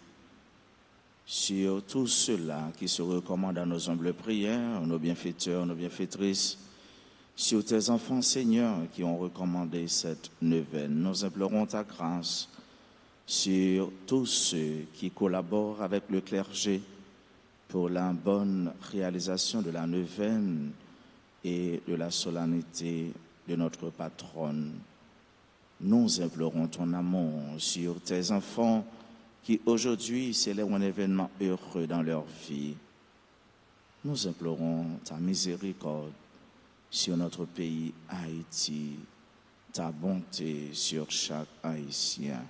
sur tous ceux-là qui se recommandent à nos humbles prières, nos bienfaiteurs, nos bienfaitrices, sur tes enfants, Seigneur, qui ont recommandé cette neuvaine. Nous implorons ta grâce sur tous ceux qui collaborent avec le clergé pour la bonne réalisation de la neuvaine et de la solennité de notre patronne. Nous implorons ton amour sur tes enfants qui aujourd'hui célèbrent un événement heureux dans leur vie. Nous implorons ta miséricorde sur notre pays Haïti, ta bonté sur chaque Haïtien.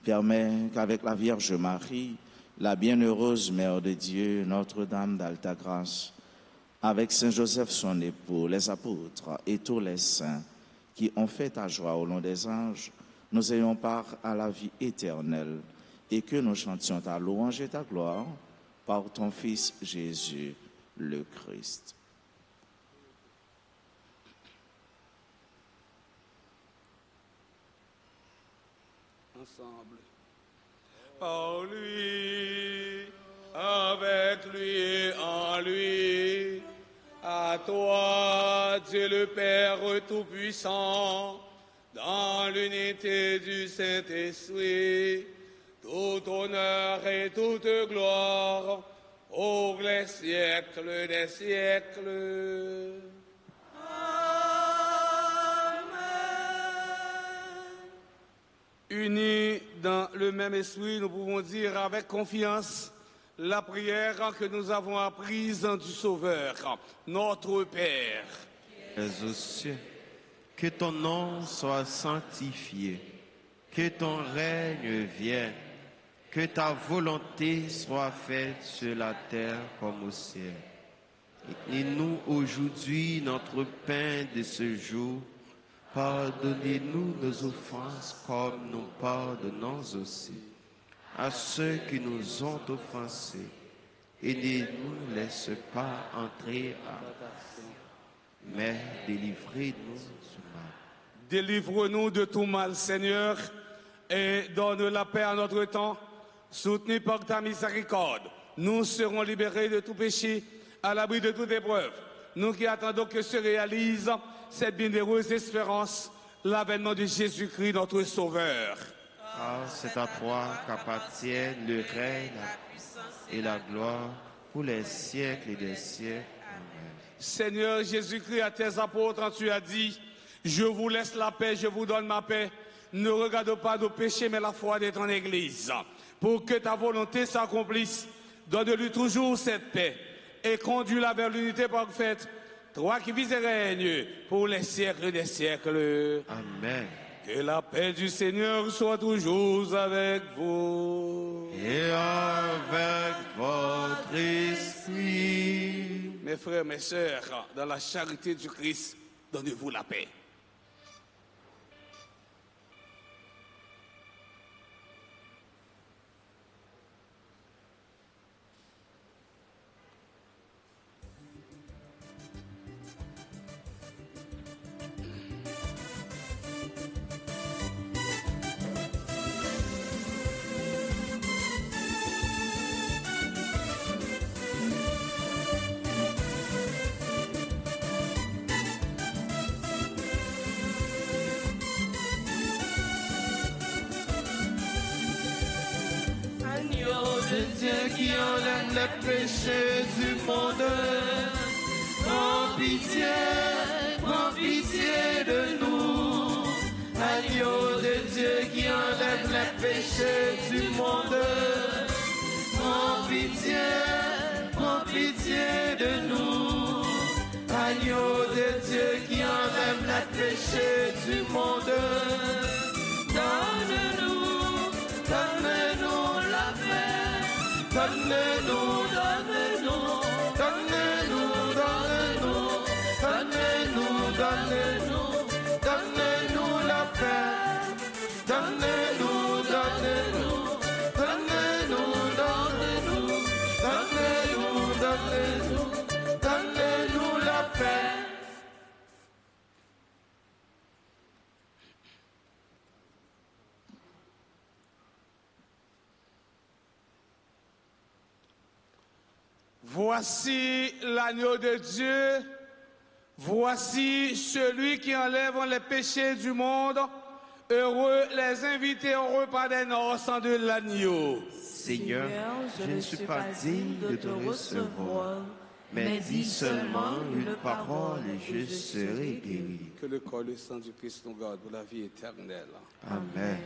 Permets qu'avec la Vierge Marie, la bienheureuse Mère de Dieu, Notre-Dame d'Alta Grâce, avec Saint Joseph son époux, les apôtres et tous les saints qui ont fait ta joie au long des âges, nous ayons part à la vie éternelle et que nous chantions ta louange et ta gloire par ton Fils Jésus, le Christ. Ensemble. Par lui, avec lui, en lui, À toi, Dieu le Père Tout-Puissant, dans l'unité du Saint-Esprit, tout honneur et toute gloire pour les siècles des siècles. Unis dans le même esprit, nous pouvons dire avec confiance la prière que nous avons apprise du Sauveur, notre Père. Qui es aux cieux, que ton nom soit sanctifié, que ton règne vienne, que ta volonté soit faite sur la terre comme au ciel. Et nous aujourd'hui notre pain de ce jour. Pardonnez-nous nos offenses comme nous pardonnons aussi à ceux qui nous ont offensés. Et ne nous laisse pas entrer à tentation, mais délivrez-nous du mal. Délivre-nous de tout mal, Seigneur, et donne la paix à notre temps. Soutenus par ta miséricorde, nous serons libérés de tout péché, à l'abri de toute épreuve. Nous qui attendons que se réalise cette bienheureuse espérance, l'avènement de Jésus-Christ, notre Sauveur. Car c'est à toi qu'appartiennent le règne et la gloire pour les siècles et des siècles. Amen. Seigneur Jésus-Christ, à tes apôtres, tu as dit, je vous laisse la paix, je vous donne ma paix. Ne regarde pas nos péchés, mais la foi de ton Église. Pour que ta volonté s'accomplisse, donne-lui toujours cette paix et conduis-la vers l'unité parfaite. Toi qui vis et règnes pour les siècles des siècles. Amen. Que la paix du Seigneur soit toujours avec vous. Et avec votre esprit. Mes frères, mes sœurs, dans la charité du Christ, donnez-vous la paix. Dieu qui enlève les péchés du monde, prends pitié de nous. Agneau de Dieu qui enlève les péchés du monde, prends pitié de nous. Agneau de Dieu qui enlève les péchés du monde, donne-nous la paix. Donne-nous la paix. Donne-nous la paix. Voici l'agneau de Dieu, voici celui qui enlève les péchés du monde. Heureux les invités au repas des noces de l'agneau. Seigneur, je ne suis pas digne de te recevoir, mais dis seulement une parole et je serai guéri. Que le corps et le sang du Christ nous garde pour la vie éternelle. Amen.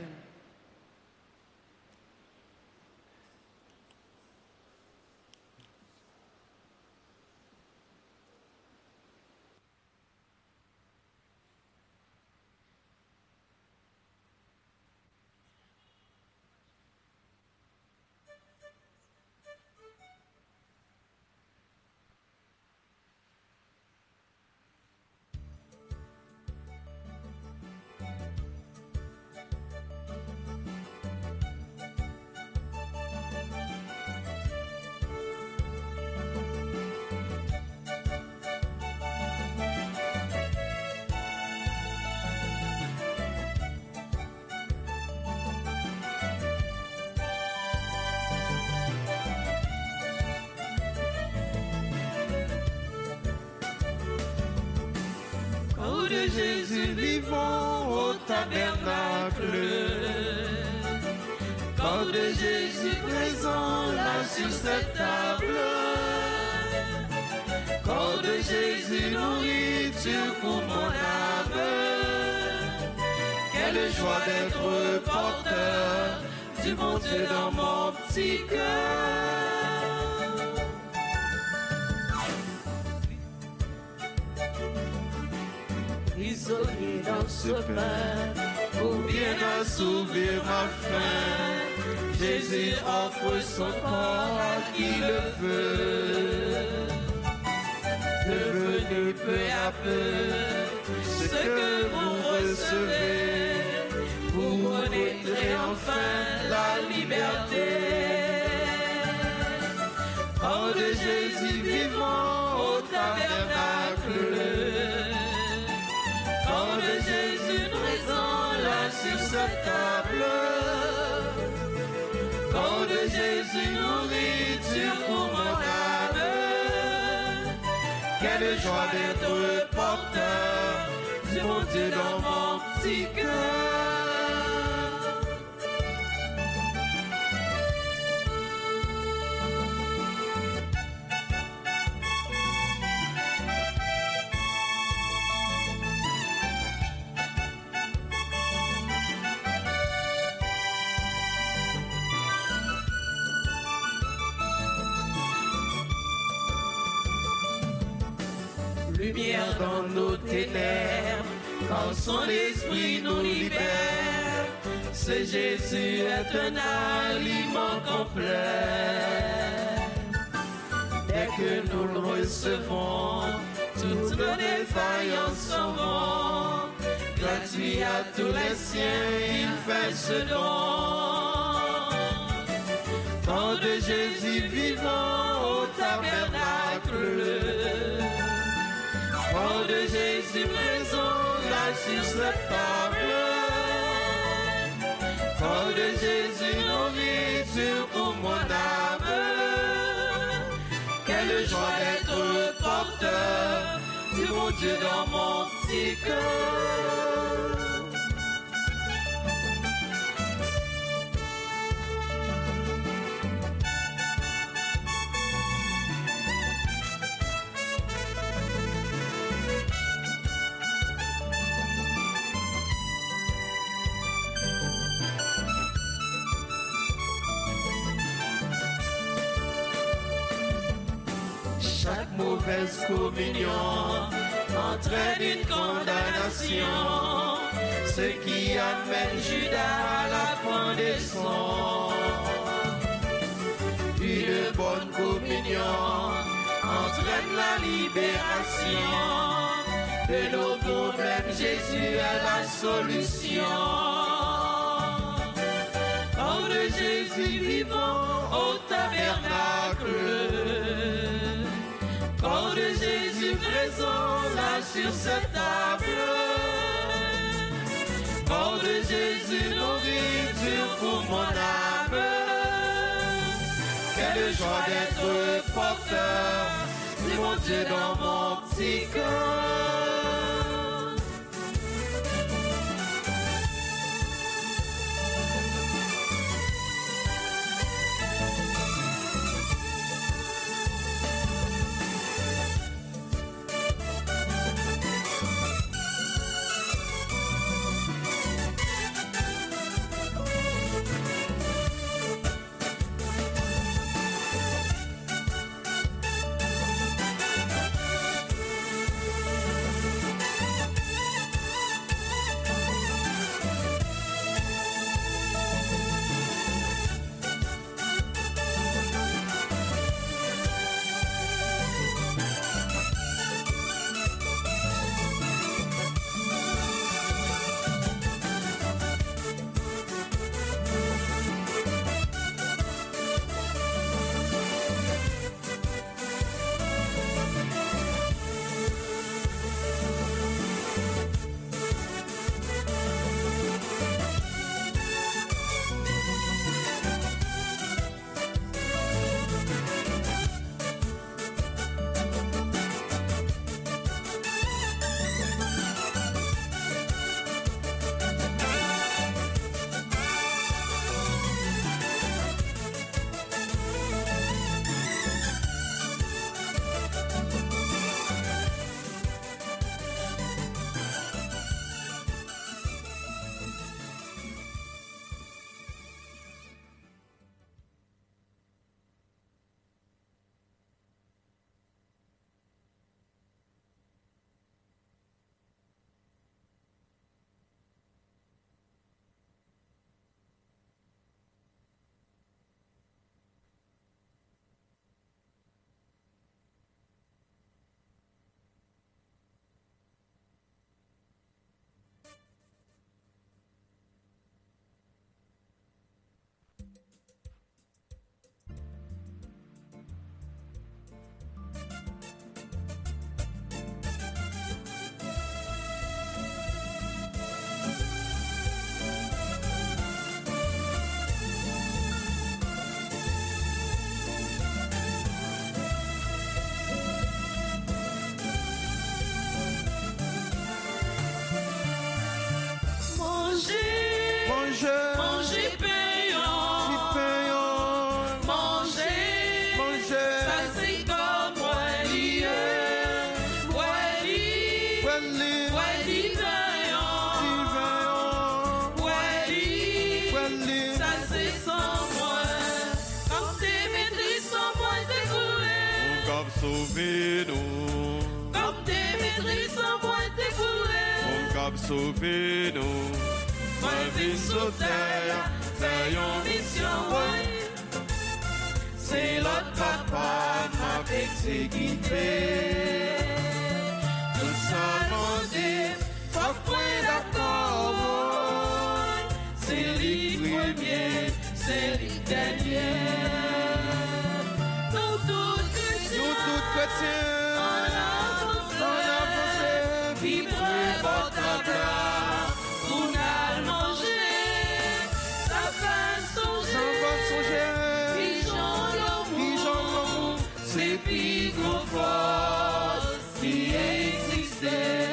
de Jésus vivant au tabernacle. Corps de Jésus présent là sur cette table. Corps de Jésus nourriture pour mon âme. Quelle joie d'être porteur du bon Dieu dans mon petit cœur. Prisonnier dans ce pain, pour bien assouvir ma faim, Jésus offre son corps à qui le veut. Devenez peu à peu ce que vous recevez, vous connaîtrez enfin la liberté. Corps de Jésus vivant au tabernacle. Corps de Jésus présent là sur cette table. Corps de Jésus nourriture pour mon âme. Quelle joie d'être porteur du bon Dieu dans mon petit cœur. Lumière dans nos ténèbres, quand son esprit nous libère. Ce Jésus est un aliment complet. Dès que nous le recevons, toutes nos défaillances s'en vont. Gratuit à tous les siens, il fait ce don. Corps de Jésus vivant au tabernacle. Corps de Jésus présent là sur cette table. Corps de Jésus nourriture pour mon âme. Quelle joie d'être porteur du bon Dieu dans mon petit cœur. Chaque mauvaise communion entraîne une condamnation, ce qui amène Judas à la pendaison. Une bonne communion entraîne la libération. De nos problèmes, Jésus est la solution. Corps de Jésus vivant au tabernacle. Corps de Jésus présent là sur cette table. Corps de Jésus nourriture pour mon âme. Quelle joie d'être porteur du bon Dieu dans mon petit cœur. sauvé nous. Comme des maîtrises en bois découlé. Mon cap sauvé nous. Moi vie sous terre, fait une mission, ouais. C'est l'autre papa m'a exécuté. Tout ça demandé, faut point d'accord. C'est lui premier, c'est lui dernier. Nous tous chrétiens, on avance, vibre votre plat, pour nous manger, ça va songer, pigeon l'amour, c'est plus gros force qui existait.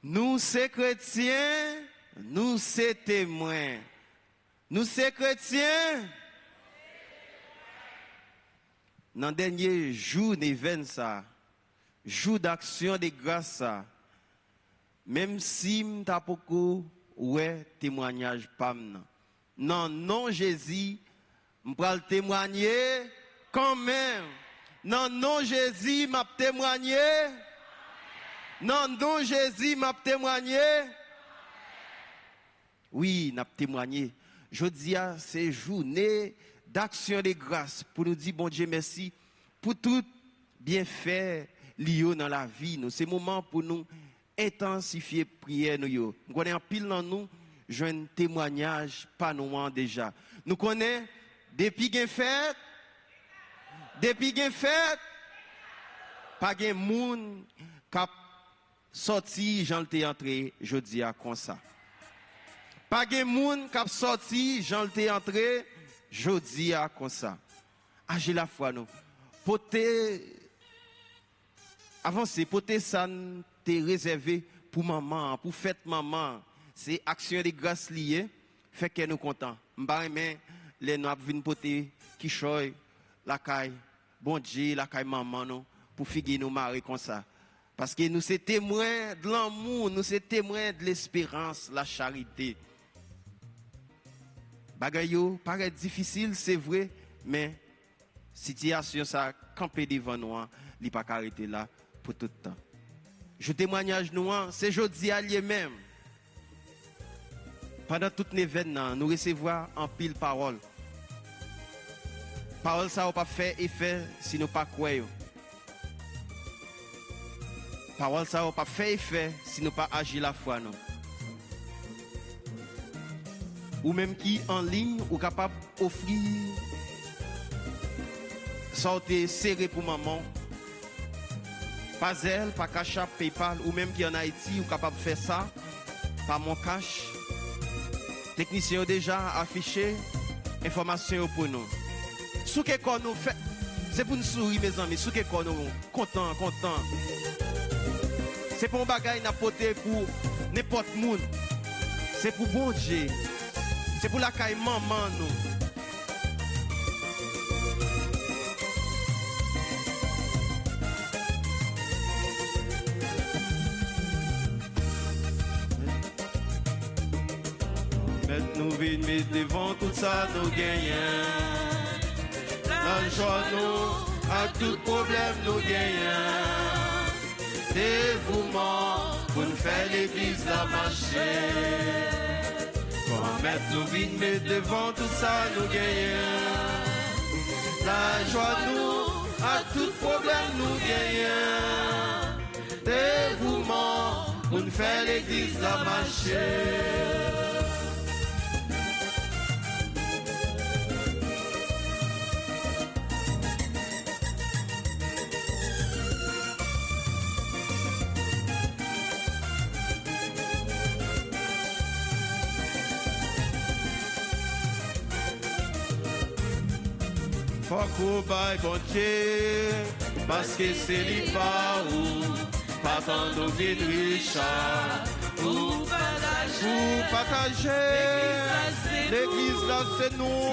Nous, ces chrétiens, nous, ces témoins. Nous, ces chrétiens, dans le dernier jour d'événement, ça, jour d'action de grâce, ça, même si m'ta beaucoup, ouais, témoignage pas non, non, Jésus, m'pral témoigner quand même. Non, non, Jésus, m'a témoigné. Non, non, Jésus m'a témoigné. Oui, n'a témoigné. Je dis à ces journées d'action de grâce pour nous dire, bon Dieu, merci pour tout bienfait lié dans la vie. C'est le moment pour nous intensifier prière. Nous connaissons pile dans nous, j'ai un témoignage, pas nous déjà. Nous connaissons depuis qu'il fait, pas de monde qui sorti, j'en t'ai entré, je dis à comme ça. Pas de monde qui a sorti, Jean t'est entré, jodi a comme ça. Agir la foi nous. Poté avancer, poté ça t'est réservé pour maman, pour fête maman. C'est action de grâce liée, fait que nous contents. M'pa mais les nous venir poté qui choy la caille, bon Dieu, la caille maman nous pour figuer nous marier comme ça. Parce que nous sommes témoins de l'amour, nous sommes témoins de l'espérance, la charité. Bagayo paraît difficile, c'est vrai, mais situation ça camper devant nous, il pas arrêter là pour tout le temps. Je témoignage nous, c'est jeudi à lui-même. Pendant tout l'événement, nous recevons en pile parole. Parole ça va pas faire effet si nous pas croyons. Parole ça va pas faire effet si nous pas agir la foi non. Ou même qui en ligne ou capable d'offrir sortir serré pour maman. Pas elle, pas Cash App, PayPal, ou même qui en Haïti ou capable de faire ça par mon cash. Technicien déjà affiché information pour nous. Ce que nous fait, c'est pour nous sourire mes amis, ce que nous content. C'est pour un bagage n'a porté pour n'importe qui. C'est pour bon Dieu. C'est pour la caille maman nous. Nous venons devant tout ça, nous gagnons. La joie, nous, à tout problème, nous gagnons. Dévouement, pour nous faire l'église la marcher. Pour mettre nous venons devant tout ça, nous gagnons. La joie, nous, à tout problème, nous gagnons. Dévouement, pour nous faire l'église la marcher. Faut qu'on baille bon Dieu, parce que c'est lui pas où, pas tant de vie de Richard, pour partager, l'église là c'est nous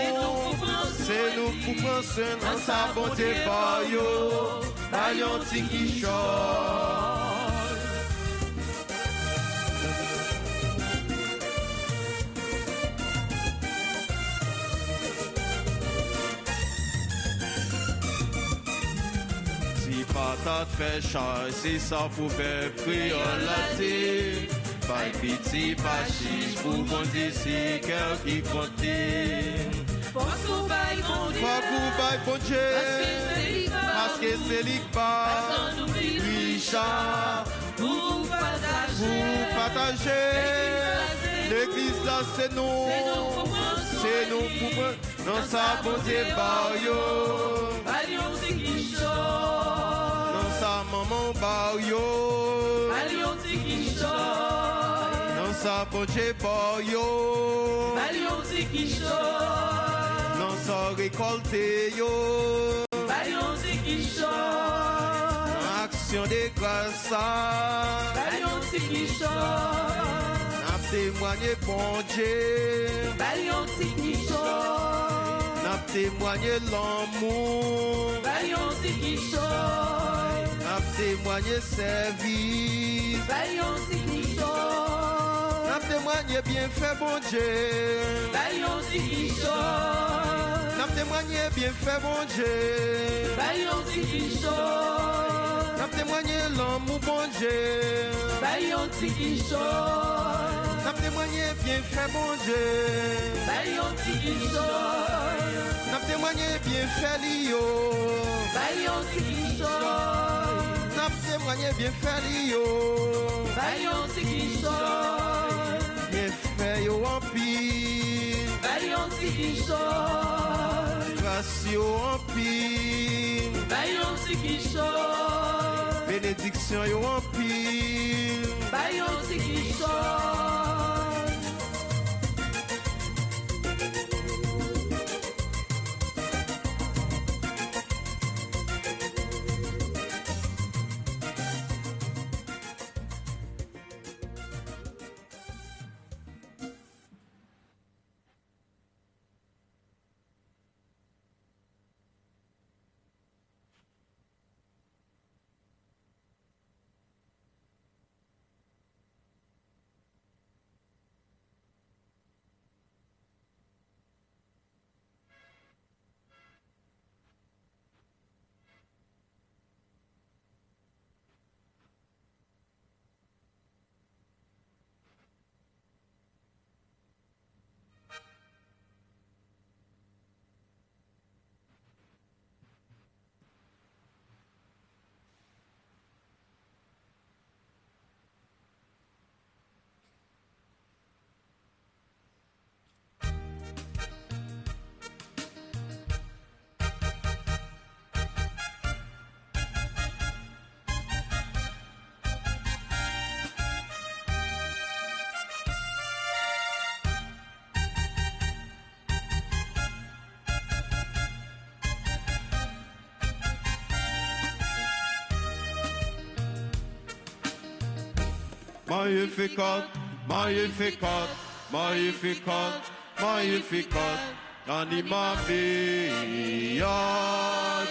pour penser dans sa bonté par yo, baillons qui chante. Patate fait char, c'est ça pour faire prier la terre. Pas pitié, pas chiche, pour bon d'ici, cœur qui compte. Faut qu'on baille bon Dieu, parce que c'est lui pas, Richard, pour partager. L'église là c'est nous pour dans sa bonté barrio. Sa maman barrio, dans sa bonté barrio, dans sa récolte yo, action de grâce, n'a témoigné bon Dieu, n'a témoigné l'amour, n'a témoigné service, n'a témoigné bien fait bon Dieu, n'a témoigné bien fait bon Dieu, n'a témoigné l'amour bon Dieu, n'a témoigné bien fait bon Dieu, n'a témoigné bien fait l'io, n'a témoigné bien fait l'io, bien fait yo en pile, grâce yo en pile, bénédiction yo en pile. Magnificat, Magnificat, Magnificat, Magnificat, anima mea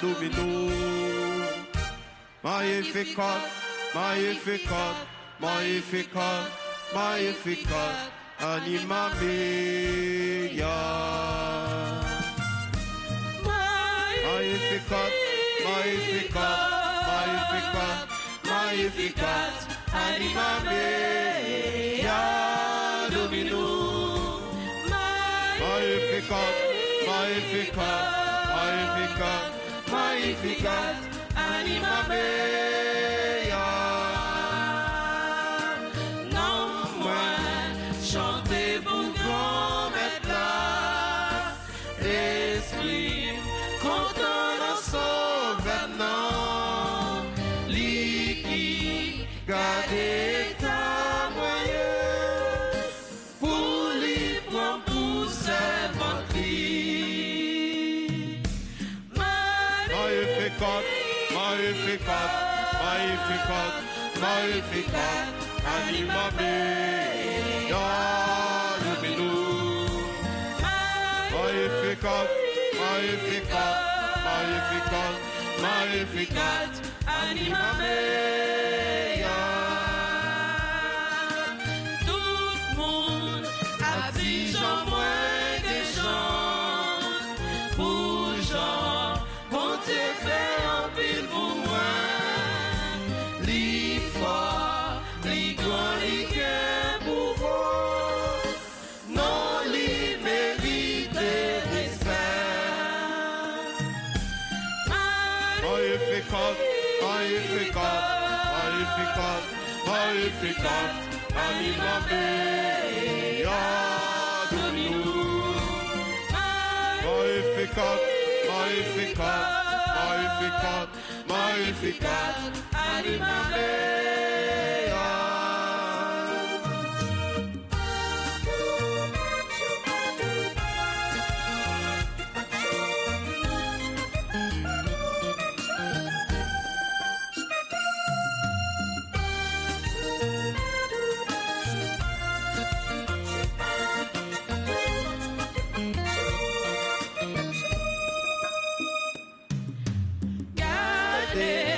Dominum. Magnificat, Magnificat, Magnificat, Magnificat, anima mea. Magnificat, Magnificat, Magnificat, Magnificat, anima mea Dominum. Magnificat, Magnificat, Magnificat, Magnificat, anima mea. Non, moi, chantez pour grand maître là. Esprit, content dans son venant. Liquide, gardez ta moyenne. Pour lui prendre pour ses vanteries. Magnificat, Magnificat, Magnificat, Magnificat, anima mea Dominum. Magnificat, Magnificat, Magnificat, Magnificat, anima mea. Tout le monde a dit j'en moins des gens. Pour Jean, bon Dieu fait un pile pour moi. Li fort, li grand, li gain pour vous. Non, li mérite respect. Magnificat, Magnificat, Magnificat, Magnificat, anima mea Dominum. Magnificat, Magnificat, Magnificat, Magnificat, anima mea. Gardez,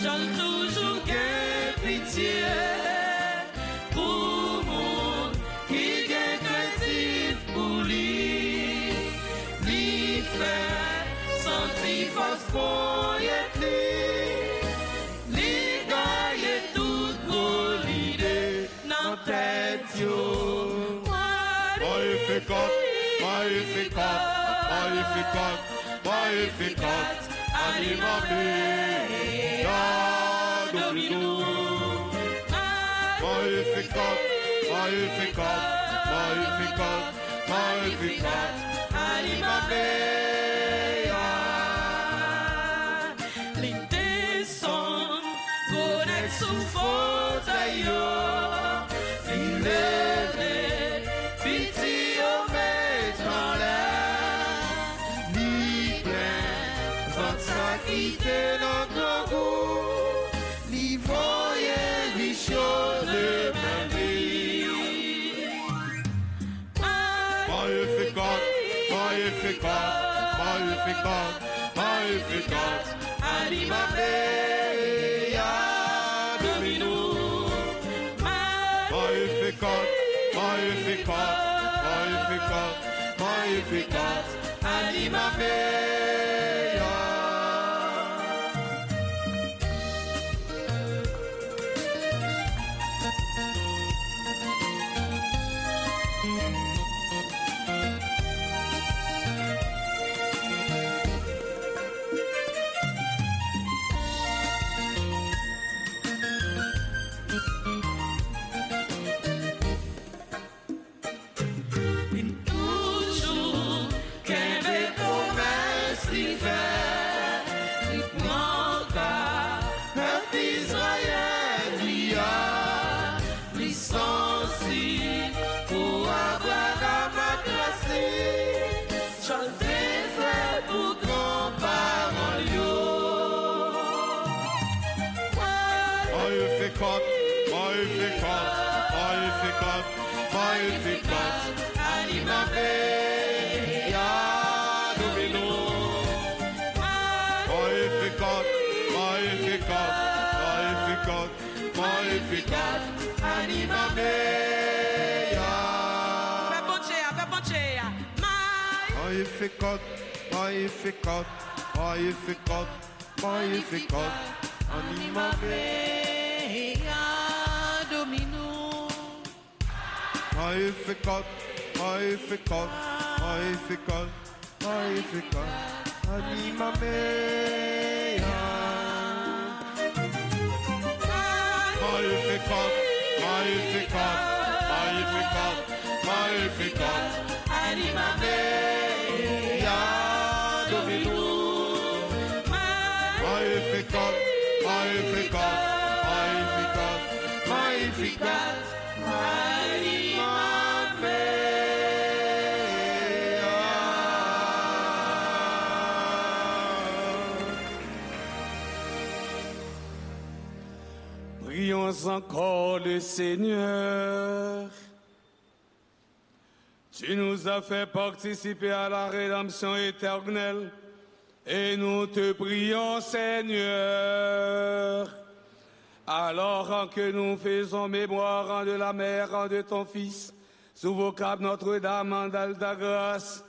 j'en toujours gain pitié pour monde qui gain craintif pour lui. Lui fait sentir force pour y être lui gagne toute gros l'idée dans tête yo. Magnificat, Magnificat, Magnificat, Magnificat, anima mea Dominum. Magnificat, Magnificat, Magnificat, Magnificat, anima mea. Les descendent, connectent sous fauteuil, ils lèvent, pitié au maître en l'air, ni plein, vent ça quitter notre goût, ni voyez, ni chaud de ma vie. Magnificat, Magnificat, Magnificat, Magnificat, anima mea Dominum. Magnificat, Magnificat, Magnificat, Magnificat, anima mea. Toujours qu'un bel promesse lui fait, il manque un Israël lui a licencié pour avoir à m'agresser. J'en ai fait pour grands-parents Magnificat, Magnificat, Magnificat, anima mea. Magnificat, magnificat, magnificat, magnificat, anima mea. Dominum. Magnificat, magnificat, magnificat, magnificat, anima mea. Magnificat, magnificat, magnificat, magnificat, Anima mea. Dominum. Magnificat, magnificat, magnificat, magnificat, anima mea. Prions encore le Seigneur. Tu nous as fait participer à la rédemption éternelle et nous te prions, Seigneur. Alors que nous faisons mémoire de la mère de ton Fils, sous vos câbles Notre-Dame d'Alta-Grâce,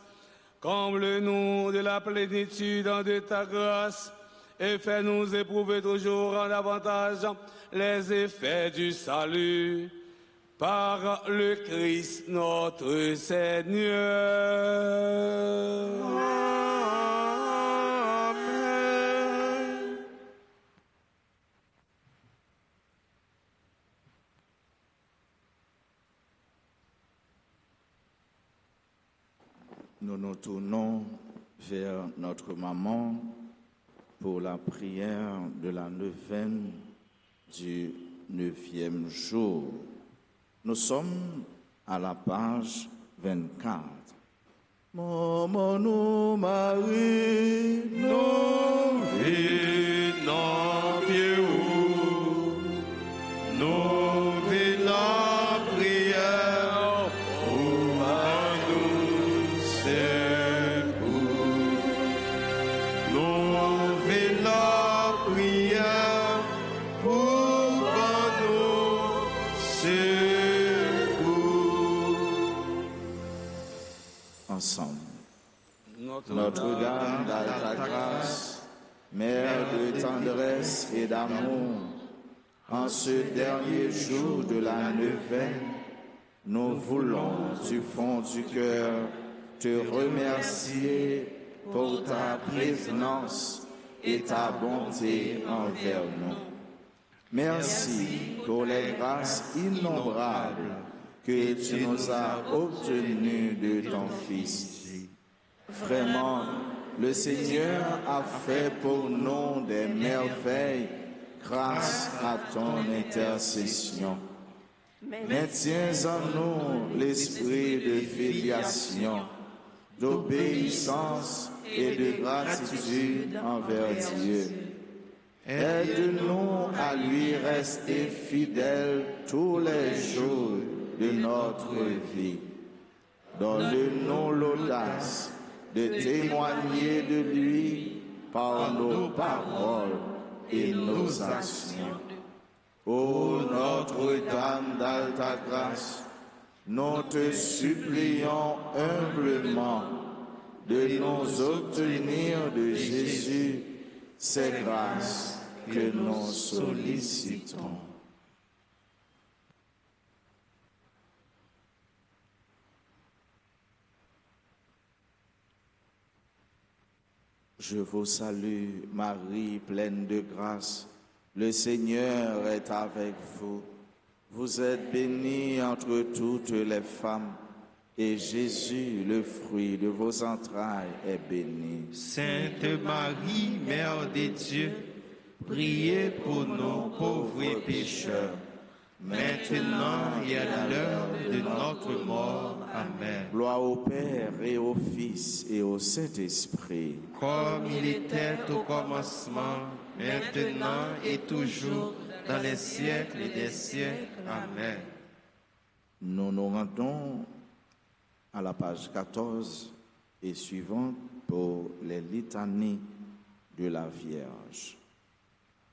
comble-nous de la plénitude de ta grâce et fais-nous éprouver toujours en davantage les effets du salut. Par le Christ notre Seigneur. Amen. Nous nous tournons vers notre maman pour la prière de la neuvaine du 9e jour. Nous sommes à la page 24. Maman nous Marie, nous venons pied haut, nous venons prière, pour nous secours. Nous venons prière, pour nous secours. ensemble. Notre-Dame d'Alta Grâce, Mère de tendresse et d'amour, en ce dernier jour de la neuvaine, nous voulons du fond du cœur te remercier pour ta prévenance et ta bonté envers nous. Merci pour les grâces innombrables que tu nous as obtenues de ton Fils. Vraiment, le Seigneur a fait pour nous des merveilles grâce à ton intercession. Maintiens en nous l'esprit de filiation, d'obéissance et de gratitude envers Dieu. Aide-nous à lui rester fidèles tous les jours de notre vie. Donne-nous l'audace de témoigner de lui par nos paroles et nos actions. Ô Notre-Dame d'Alta Grâce, nous te supplions humblement de nous obtenir de Jésus ces grâces que nous sollicitons. Je vous salue, Marie, pleine de grâce. Le Seigneur est avec vous. Vous êtes bénie entre toutes les femmes, et Jésus, le fruit de vos entrailles, est béni. Sainte Marie, Mère de Dieu, priez pour nous pauvres pécheurs, maintenant et à l'heure de notre mort. Amen. Gloire au Père et au Fils et au Saint-Esprit. Comme il était au commencement, maintenant et toujours, dans les siècles des siècles. Amen. Nous nous rendons à la page 14 et suivante pour les litanies de la Vierge.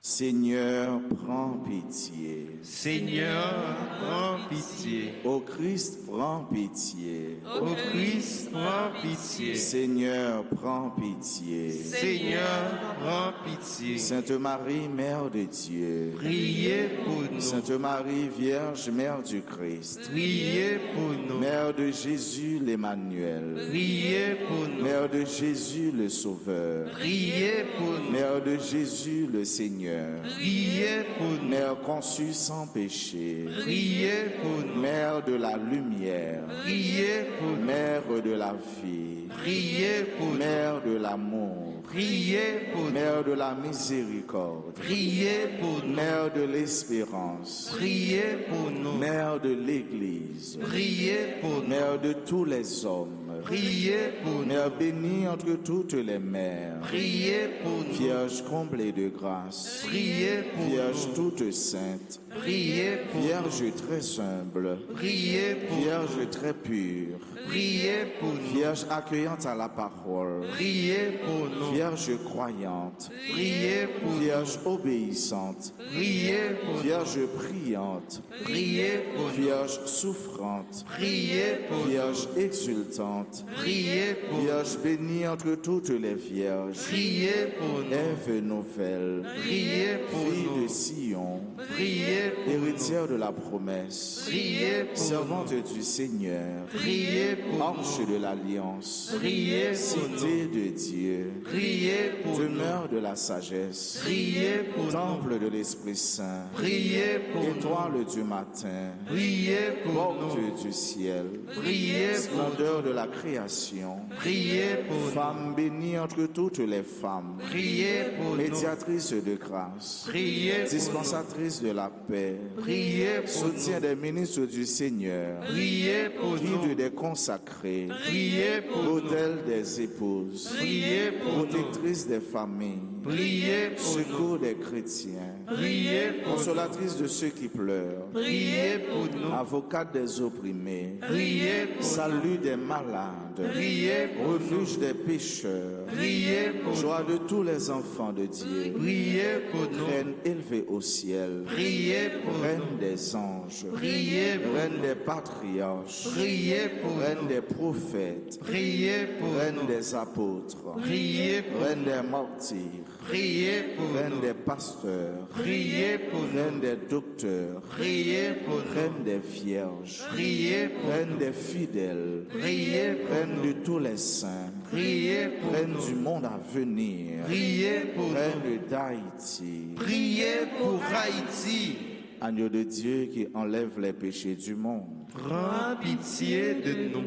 Seigneur, prends pitié. Seigneur, prends pitié. Ô Christ, prends pitié. Ô Christ, prends pitié. Seigneur, prends pitié. Seigneur, prends pitié. Sainte Marie, Mère de Dieu, Priez pour nous. Sainte Marie, Vierge, Mère du Christ, Priez pour nous. Mère de Jésus l'Emmanuel, Priez pour nous. Mère de Jésus le Sauveur, Priez pour nous. Mère de Jésus le Seigneur, Priez pour nous. Mère conçue sans péché, Priez pour nous. Mère de la lumière, Priez pour nous. Mère de la vie, Priez pour nous. Mère de l'amour, Priez pour nous. Mère de la miséricorde, Priez pour nous. Mère de l'espérance, Priez pour nous. Mère de l'Église, Priez pour nous. Mère de tous les hommes, Priez pour nous. Mère bénie entre toutes les mères, Priez pour nous. Vierge comblée de grâce, Priez pour Vierge nous. toute sainte, Priez pour nous. Vierge très humble, Priez pour nous. Vierge très pure, Priez pour nous. Vierge accueillante à la parole, Priez pour nous. Vierge croyante, Priez pour nous. Vierge obéissante, Priez pour nous. Vierge priante, Priez pour nous. Vierge souffrante, Priez pour nous. Vierge exultante, Priez pour nous. Vierge bénie entre toutes les vierges, Priez pour nous. Ève nouvelle, Priez pour fille nous. de Sion, Priez pour nous. héritière de la promesse, Priez pour servante du Seigneur, Priez pour arche de l'alliance, Priez pour cité de Dieu, Priez pour nous. demeure de la sagesse, Priez pour nous. temple de l'Esprit Saint, Priez pour nous. étoile du matin, Priez pour porte nous. du ciel, Priez pour splendeur de la création, Priez pour nous. femme bénie entre toutes les femmes, Priez pour nous. médiatrice de grâce, Priez pour nous. dispensatrice de la paix, Priez pour soutien nous. des ministres du Seigneur, Priez pour guide nous. des consacrés, Priez pour nous. autel des épouses, Priez pour nous. protectrice des familles, Priez pour nous. secours des chrétiens, Priez pour nous. consolatrice de ceux qui pleurent, Priez pour nous. avocate des opprimés, Priez pour nous. salut des malades, Priez pour refuge des pécheurs, Priez pour nous. joie de tous les enfants de Dieu, Priez pour nous. reine élevée au ciel, Priez pour nous. reine des anges, Priez pour reine des patriarches, Priez pour reine nous. des prophètes, Priez pour reine nous. des apôtres, Priez pour reine des martyrs, Priez pour reine nous. des pasteurs, Priez pour nous. reine des docteurs, Priez pour nous. reine des vierges, Priez pour reine des fidèles, Priez pour reine nous. de tous les saints, Priez pour reine nous. du monde à venir, Priez pour nous. reine d'Haïti, Priez pour Haïti. agneau de Dieu qui enlève les péchés du monde, Prends pitié de nous.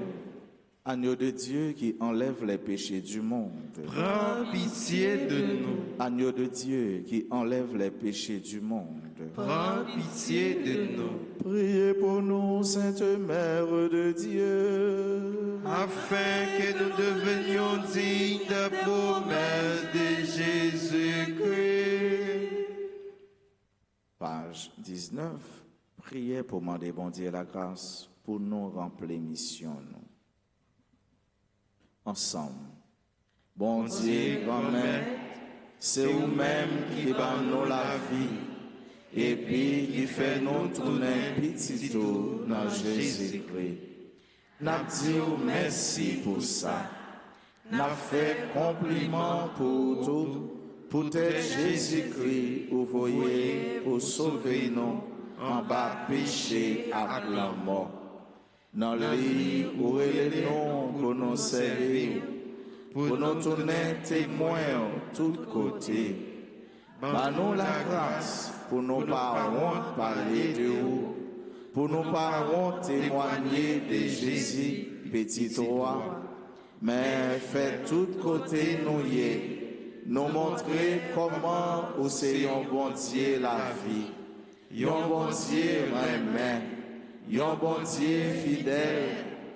agneau de Dieu qui enlève les péchés du monde, Prends pitié de nous. agneau de Dieu qui enlève les péchés du monde. Prends pitié de nous. Priez pour nous, Sainte Mère de Dieu, Afin que nous devenions dignes de promesses de Jésus-Christ. Page 19. Priez pour demander bon Dieu la grâce pour nous remplir mission. Nous. Ensemble. Bon Dieu, grand-mère, c'est vous-même qui donne nous la vie et puis qui fait nous tourner petit tout dans Jésus-Christ. N'a dit merci pour ça. N'a fait compliment pour tout. Peut-être Jésus-Christ, vous voyez, pour sauver nous en bas péché à la mort. Dans le lit, où est le nom pour nous servir, pour nous tourner témoins de tous côtés. Nous la grâce pour nous pas honte parler de vous, pour nous pas honte témoigner de Jésus, petit roi, mais fait tout côté nous y, nous montrer comment au Seigneur bon Dieu la vie, un bon Dieu aimé, un bon Dieu fidèle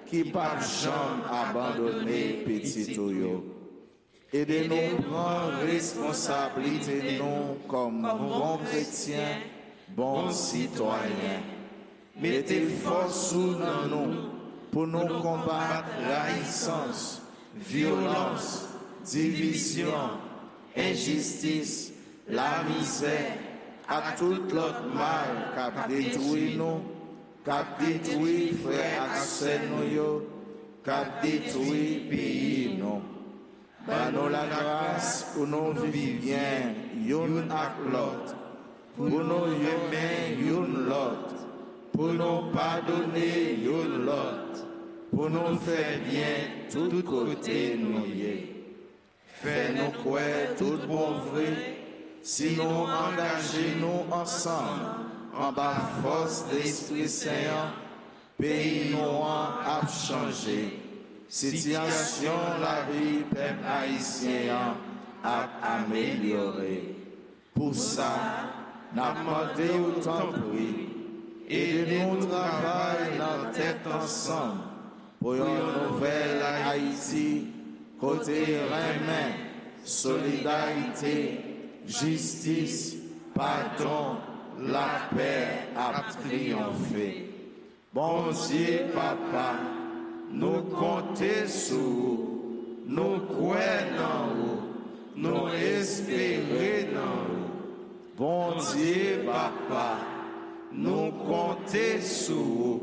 qui pas jamais abandonné petit yo. Aidez-nous prendre responsabilité nous comme bons chrétiens, bons citoyens. Mettez force sous nous pour nous combattre haïssance, violence, division, injustice, la misère, à tout l'autre mal qu'a détruit nous, qu'a détruit frère accès nous, qu'a détruit pays nous. Ban-nous la grâce pour nous vivre bien, yon ak l'autre, pour nous aimer yon l'autre, pour nous pardonner yon l'autre, pour nous faire bien tout côté nous y. Fais-nous croire tout bon vrai, si nous engageons ensemble, en bas force de l'Esprit Saint, pays nous a changé. Situation la vie peuple haïtien a amélioré. Pour ça, n'a demandé autant prix et de nous travailler dans tête ensemble pour une nouvelle Haïti, côté humain, solidarité, justice, pardon, la paix a triomphé. Bon Dieu, Papa, nous comptons sur vous, nous croyons en vous, nous espérons en vous. Bon Dieu, Papa, nous comptons sur vous,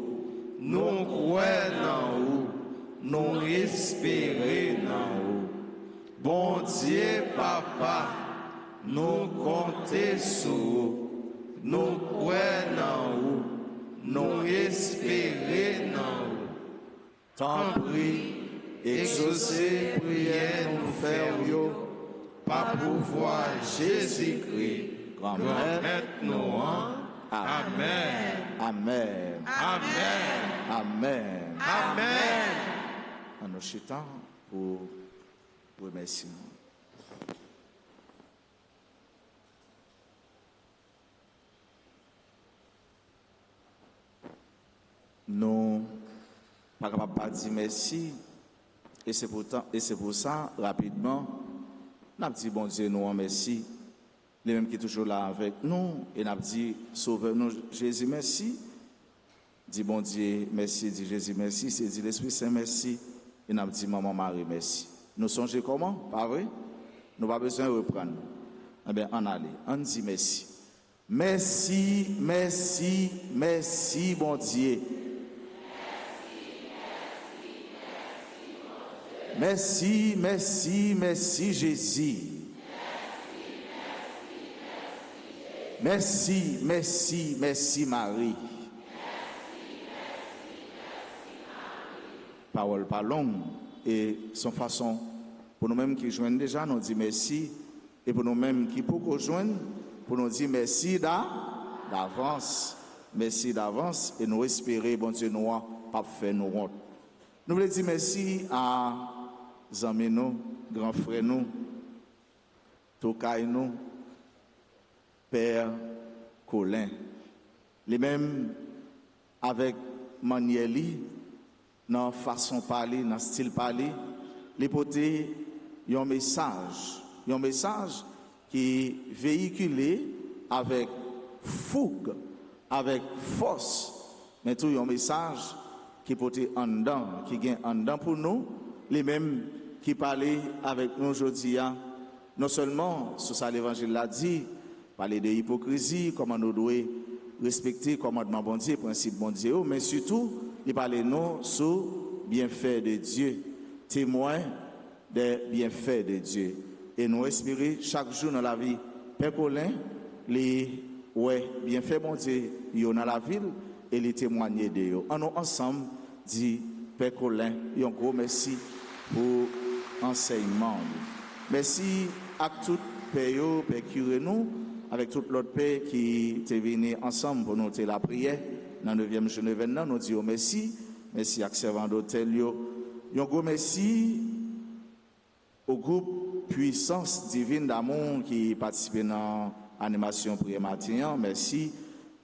nous croyons en vous, nous espérons en vous. Bon Dieu, Papa, nous comptons sur vous, nous croyons en vous, nous espérons en vous. Tant prie, exaucez prière nous faire par pouvoir Jésus-Christ, grand maître nous. Amen. Amen. Amen. Amen. Amen. En nous chutant pour remercier. Nous pas capable de dire merci et c'est pour ça rapidement nous avons dit bon Dieu nous en merci les mêmes qui sont toujours là avec nous et nous avons dit sauveur nous Jésus merci dit bon Dieu merci dit Jésus merci c'est dit l'Esprit Saint merci et nous avons dit maman Marie merci nous songez comment pas vrai nous pas besoin de reprendre eh bien on allait on dit merci merci merci merci bon Dieu. Merci, merci, merci Jésus. Merci, merci, merci Marie. Parole pas longue et son façon pour nous-mêmes qui joignent déjà, nous dit merci et pour nous-mêmes qui pour joindre, pour nous dire merci d'avance. Merci d'avance et nous espérer, bon Dieu, nous pas faire nous honte. Nous voulons dire merci à amis nous, grands frères nous, Tokay nous, Père Colin. Les mêmes avec Manieli, dans façon de parler, dans style de parler, les potés, il y a un message qui est véhiculé avec fougue, avec force, mais tout il y a un message qui peut être en dedans, qui est en dedans pour nous, les mêmes qui parlaient avec nous aujourd'hui, non seulement, sur ça l'évangile l'a dit, parler de hypocrisie, comment nous devons respecter le commandement bon Dieu, principe bon Dieu, mais surtout, il parlait nous sur bienfaits de Dieu, témoin des bienfaits de Dieu. Et nous espérons chaque jour dans la vie, Père Colin, les bienfaits bon Dieu, dans la ville, et les témoigner de eux. En nous ensemble, dit Père Colin, un gros merci pour l'enseignement. Merci à tout Père curé nous, avec tout l'autre Père qui est venu ensemble pour nous faire la prière. Dans le 9e jour événement, nous disons merci. Merci à servant d'hôtel. Un gros merci au groupe Puissance Divine d'Amour qui participe dans l'animation prière matin. Merci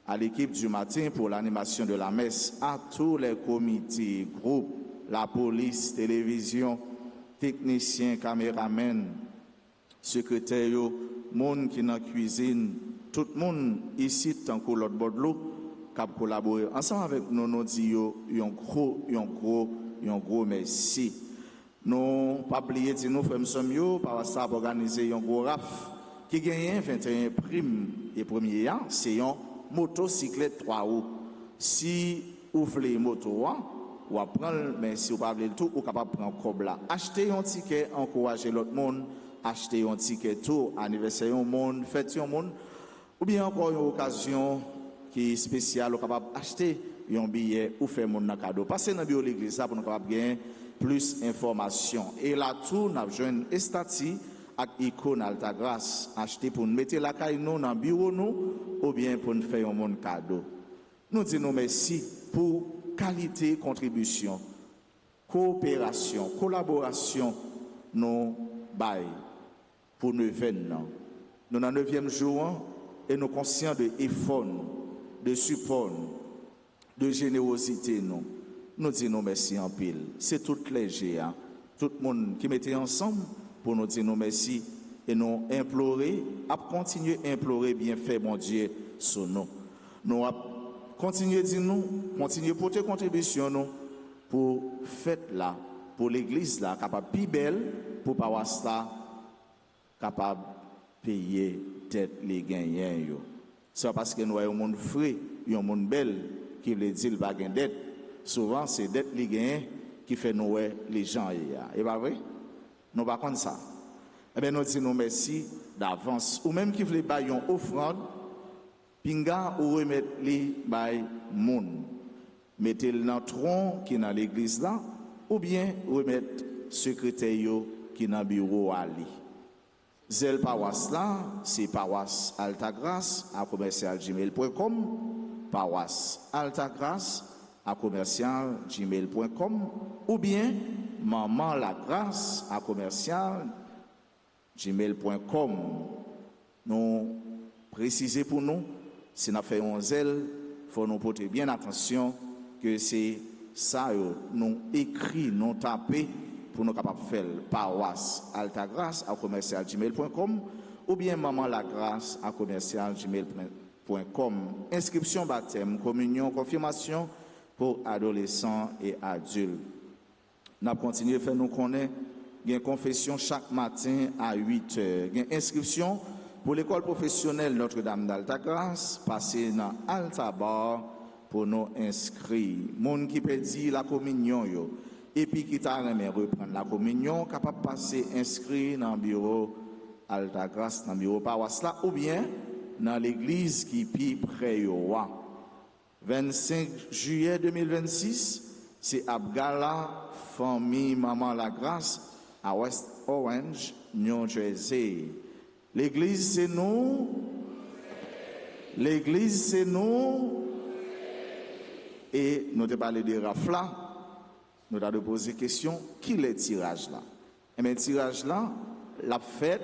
à l'équipe du matin pour l'animation de la messe, à tous les comités, groupes, la police, télévision, techniciens, caméramens, secrétaires, monde qui est dans la cuisine, tout le monde ici, tant que l'autre bord de l'eau, qui a collaboré ensemble avec nous, nous disons un gros merci. Nous pas oublier de nous frères Somio par ça organiser un gros raf qui gagne 21 primes et premier an, c'est une motocyclette 3 roues. Si vous voulez une moto, ou prendre, mais si vous ne parlez pas tout, vous êtes capable de prendre un cob là. Achetez un ticket, encouragez l'autre monde, achetez un ticket tout, anniversaire au monde, fête au monde, ou bien encore une occasion qui est spéciale, vous êtes capable d'acheter un billet ou faire mon cadeau. Passez dans le bureau de l'église pour nous capable gagner plus d'informations. Et là, tout, nous avons une estati avec icône Altagrace, acheter pour nous mettre la caille nous dans le bureau nous, ou bien pour nous faire un mon cadeau. Nous disons merci pour qualité, contribution, coopération, collaboration, nous bail pour 9e ans. Nous dans le 9e jour et nous conscients de effort, de support, de générosité nous. Nous disons merci en pile. C'est tout léger, hein? Tout le monde qui mettait ensemble pour nous dire merci et nous implorer, à continuer à implorer bienfait mon Dieu sur nous. Nous continuer à dire nous, continuer à porter contribution nous pour fête là, pour l'église là, capable plus belle, pour paroisse là, capable payer tête les gagnants. C'est parce que nous avons un monde frais, un monde belle qui veut dire pas gain dette. Souvent c'est dette les gagnants qui fait nous les gens et pas vrai? Nous pas comme ça. Eh bien nous disons merci d'avance ou même qui veut bailler une offrande pinga ou remettre les by moun. Mettez-le dans le tronc qui est dans l'église là, ou bien remettre secrétaire qui est dans le bureau à lui. Zel paroisse là, c'est paroisse Altagrace à commercial@gmail.com, paroisse Altagrace à commercial@gmail.com, ou bien maman la grâce à commercial@gmail.com. Nous précisez pour nous. Si nous faisons un zèle, il faut nous porter bien attention que c'est ça, nous écrit, nous taper pour nous capables de faire paroisse Altagrace à commercial@gmail.com ou bien maman la grâce à commercial@gmail.com. Inscription baptême, communion, confirmation pour adolescents et adultes. Nous continuons à faire nous connaître, il y a une confession chaque matin à 8h. Il y a une inscription pour l'école professionnelle Notre-Dame d'Altagrace, passez dans Altabar pour nous inscrire. Monde qui peut dire la communion, et puis qui t'a reprendre la communion, capable de passer inscrit dans le bureau Altagrace, dans le bureau paroisse là, ou bien dans l'église qui est plus près. 25 juillet 2026, c'est Abgala, famille Maman la Grâce, à West Orange, New Jersey. L'église, c'est nous. L'église, c'est nous. Et nous avons parlé de Rafla. Nous avons posé la question, qui est le tirage là? Et bien, le tirage là, la fête,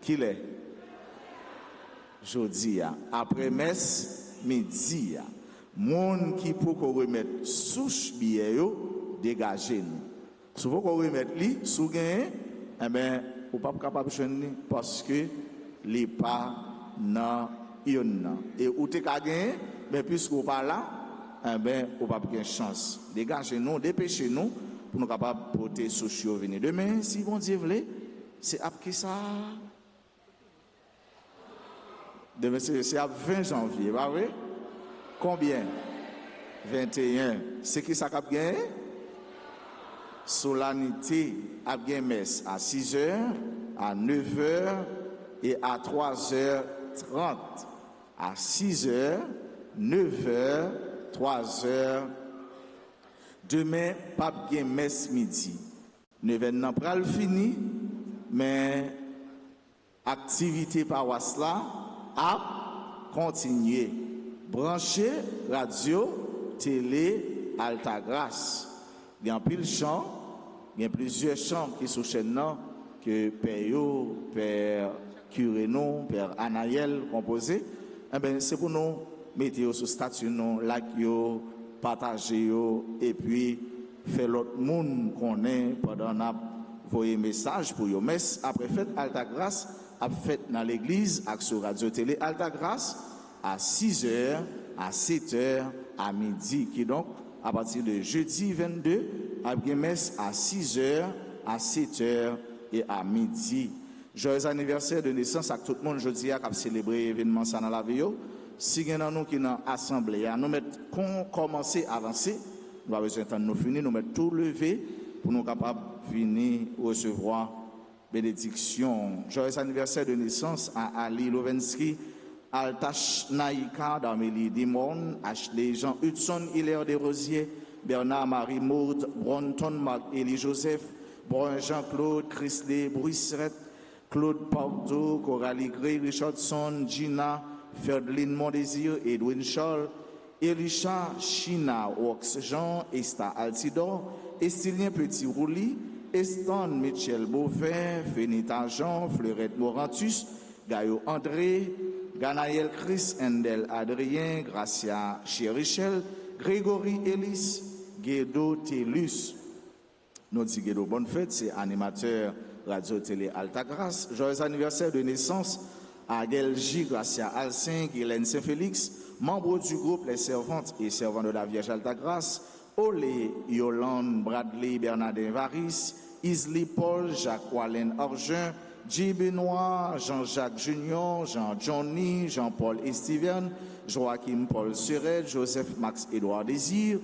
qui est? Jeudi, après messe, midi. Monde qui peut remettre souche billet, dégagez nous. Si vous remettre lui, sous gain, eh bien, ou pas capable de joindre parce que les pas dans yon et ou te ka gagner mais puisque ou pas là eh ben ou pas de chance dégagez nous dépêchez nous pour nous capable porter sociaux venir demain si bon Dieu veut c'est à qui ça demain c'est à 20 janvier pas vrai combien 21 c'est qui ça cap gagner solennité à bien messe à 6h, à 9h et à 3h30. À 6h, 9h, 3h. Demain, pas bien messe midi. 9h n'a pas le fini, mais activité paroisse là a continué. Brancher radio, télé, Altagrace. Il y a un pile chant, il y a plusieurs chants qui sont chaîne que Père Curénon, Père Anaël composé. Eh bien, c'est pour nous mettre sur statut, like partager et puis faire l'autre monde qu'on est pendant envoyer message pour yo. Messe après fête Altagrace, après fête dans l'église avec sur radio télé Altagrace à 6h, à 7h, à midi qui donc à partir de jeudi 22, après messe à 6h, à 7h et à midi. Joyeux anniversaire de naissance à tout le monde jeudi à cap célébrer événement ça dans la vie. Si il y a nous qui dans assemblée, nous mettre commencer à avancer, nous avons besoin de nous finir, nous mettre tout lever pour nous capables venir recevoir bénédiction. Joyeux anniversaire de naissance à Ali Lovensky, Altash Naïka, d'Amélie Dimon, Ashley Jean Hudson, Hilaire Desrosiers, Bernard Marie Maud, Bronton Marc-Élie Joseph, Brun Jean-Claude, Chrisley Bruisseret, Claude Pardo, Coralie Gray, Richardson, Gina, Ferdinand Mondésir, Edwin Charles, Elisha China, Ox Jean, Esta Altidor, Estilien Petit-Roulis, Eston Michel Beauvin, Fénita Jean, Fleurette Morantus, Gayo André, Ganaël Chris, Endel Adrien, Gracia Chérichel, Grégory Ellis, Guédo Télus. Nous disons Guédo bonne fête, c'est animateur Radio-Télé Altagrace. Joyeux anniversaire de naissance à Gelji, Gracia Alcin, Guylaine Saint-Félix, membre du groupe Les Servantes et Servants de la Vierge Altagrace, Olé, Yolande, Bradley, Bernardin Varis, Isli Paul, Jacques Wallen Orgeun, J. Benoît, Jean-Jacques Junior, Jean-Johnny, Jean-Paul Estivian, Joachim Paul Suret, Joseph Max Édouard Désir.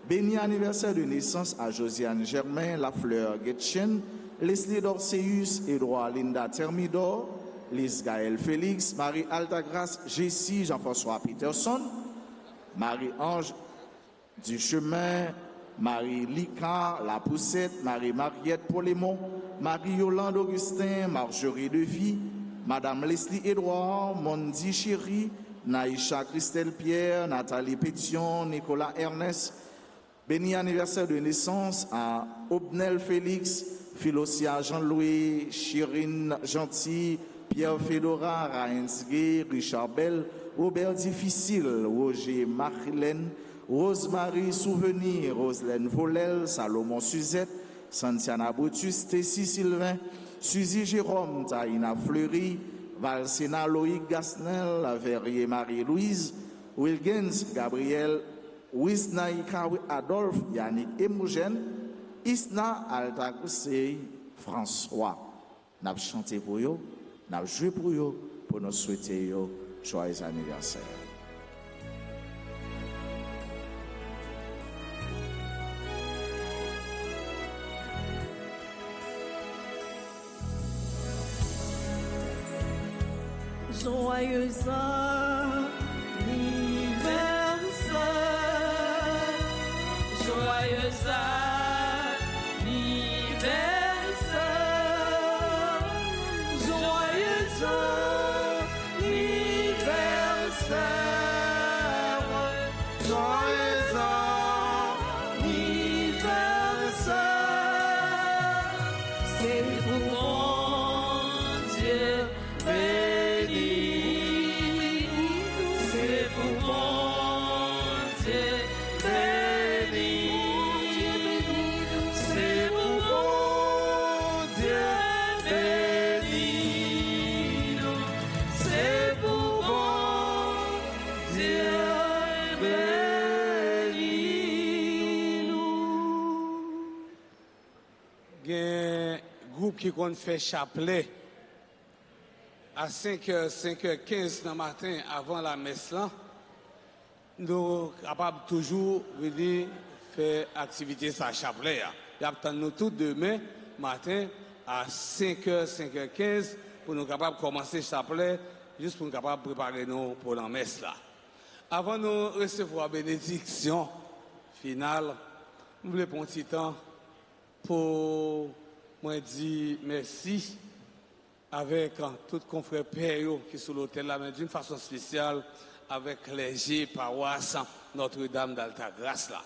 Béni anniversaire de naissance à Josiane Germain, Lafleur Getchen, Leslie Dorceus, Édouard Linda Thermidor, Lise Gaël Félix, Marie Altagrace, Jessie, Jean-François Peterson, Marie-Ange Duchemin, Marie Lika, La Poussette, Marie-Mariette Polémon, Marie-Yolande Augustin, Marjorie Devie, Madame Leslie Édouard, Mondi Chéri, Naïcha Christelle Pierre, Nathalie Pétion, Nicolas Ernest. Béni anniversaire de naissance à Obnel Félix, Philosia Jean-Louis, Chirine Gentil, Pierre Fédora, Raïns Gay, Richard Bell, Robert Difficile, Roger Marilène, Rosemary Souvenir, Roselaine Volel, Salomon Suzette, Santiana Brutus, Tessie Sylvain, Suzy Jérôme, Taïna Fleury, Valsena Loïc Gasnel, Verrier Marie-Louise, Wilgens Gabriel, Wisnaïka Adolphe, Yannick Emogène, Isna Altagousei, François. Nous avons chanté pour eux, nous avons joué pour eux, pour nous souhaiter joyeux anniversaire. Joyeux anniversaire, joyeux anniversaire, joyeux anniversaire, joyeux anniversaire, c'est pour mon Dieu béni. C'est pour mon Dieu béni. C'est pour mon Dieu béni. C'est pour mon Dieu béni. Il y a un groupe qui compte faire chapelet à 5h, 5h15 dans le matin avant la messe là. Nous sommes capables toujours de venir faire activité sa chapelet. Il y a nous tous demain matin à 5h, 5h15 pour nous capables de commencer chapelet, juste pour nous capables de préparer nous pour la messe là. Avant de recevoir la bénédiction finale, nous voulons prendre un petit temps pour moi dire merci avec tout confrère père qui sont sur l'hôtel là, mais d'une façon spéciale avec les G paroisse Notre-Dame d'Altagrace là.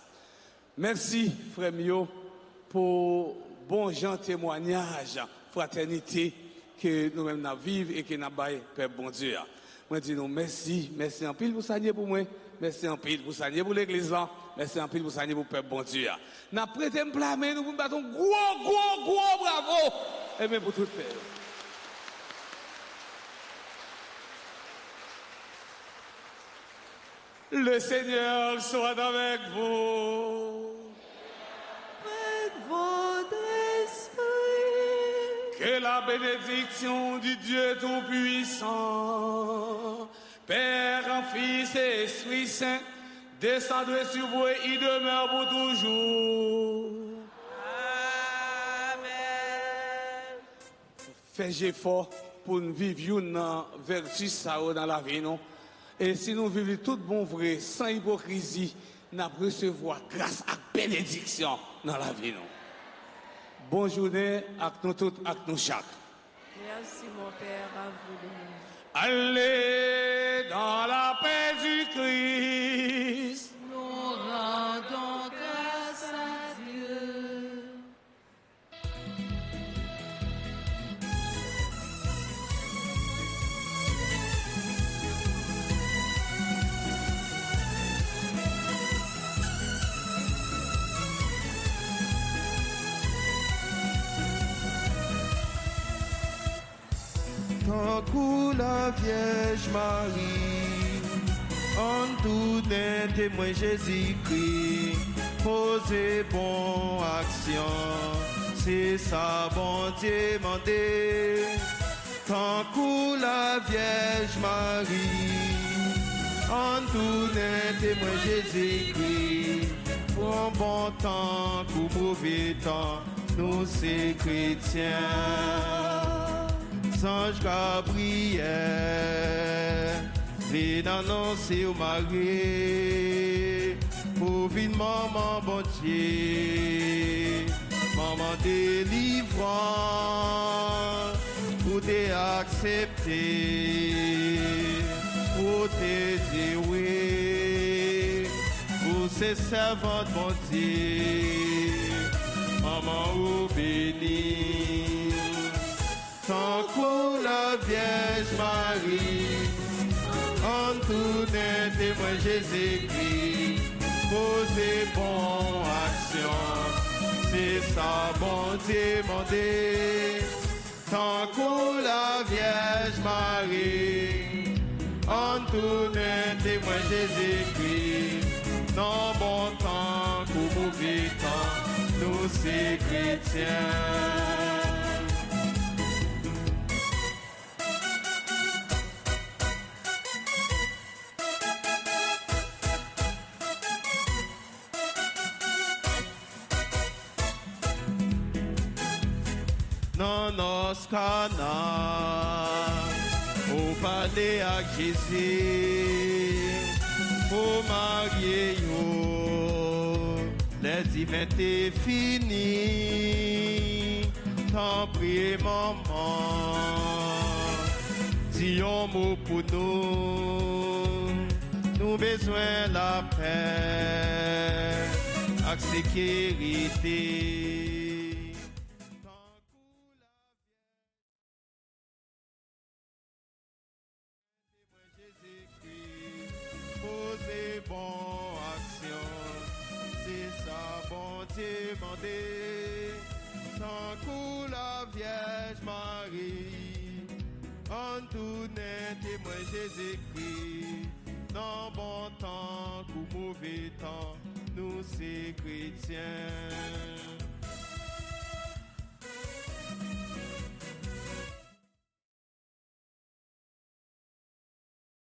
Merci frère Mio pour bon gens témoignage, fraternité que nous-mêmes nous vivons et que nous avons Père bon Dieu. Moi dis nous merci en pile pour ça pour moi, merci en pile pour ça pour l'église là, merci en pile pour ça pour Père bon Dieu. N'a prêté me blâmer nous pour battre un gros bravo et même pour tout Père. Le Seigneur soit avec vous. Avec votre esprit. Que la bénédiction du Dieu Tout-Puissant, Père, Fils et Esprit Saint, descendez sur vous et y demeure pour toujours. Amen. Faites effort pour nous vivre une vertu ça dans la vie, non? Et si nous vivons tout bon vrai, sans hypocrisie, nous recevoir grâce à bénédiction dans la vie, non? Bonne journée à nous tous, à nous chaque. Merci mon Père, à vous de nous. Allez dans la paix du Christ. Nous rendons grâce à Dieu. Tant que la Vierge Marie, en tout n'est témoin Jésus-Christ, posez bon action, c'est ça bon Dieu mandé. Tant que la Vierge Marie, en tout n'est témoin Jésus-Christ, pour un bon temps, pour mauvais temps, nous c'est chrétiens. Ange Gabriel, vient annoncer au mari, pour vivre maman bon Dieu, maman délivrant, pour t'accepter, pour te dire oui, pour ses servantes bon Dieu, maman ou bénie. Tant que la Vierge Marie, en tout n'est témoin Jésus-Christ, posez bon action, c'est ça bon Dieu mandé. Tant que la Vierge Marie, en tout n'est témoin Jésus-Christ, non bon temps, pour mauvais temps, nous c'est chrétiens. Non, nos canards, au palais à Jésus, au marié, les divins t'es fini, t'en prie maman, dis un mot pour nous besoin la paix, avec sécurité. Posez bon action, c'est ça bon demandé. Tant que la Vierge Marie, en tout n'est témoin Jésus-Christ, dans bon temps ou mauvais temps, nous c'est chrétiens.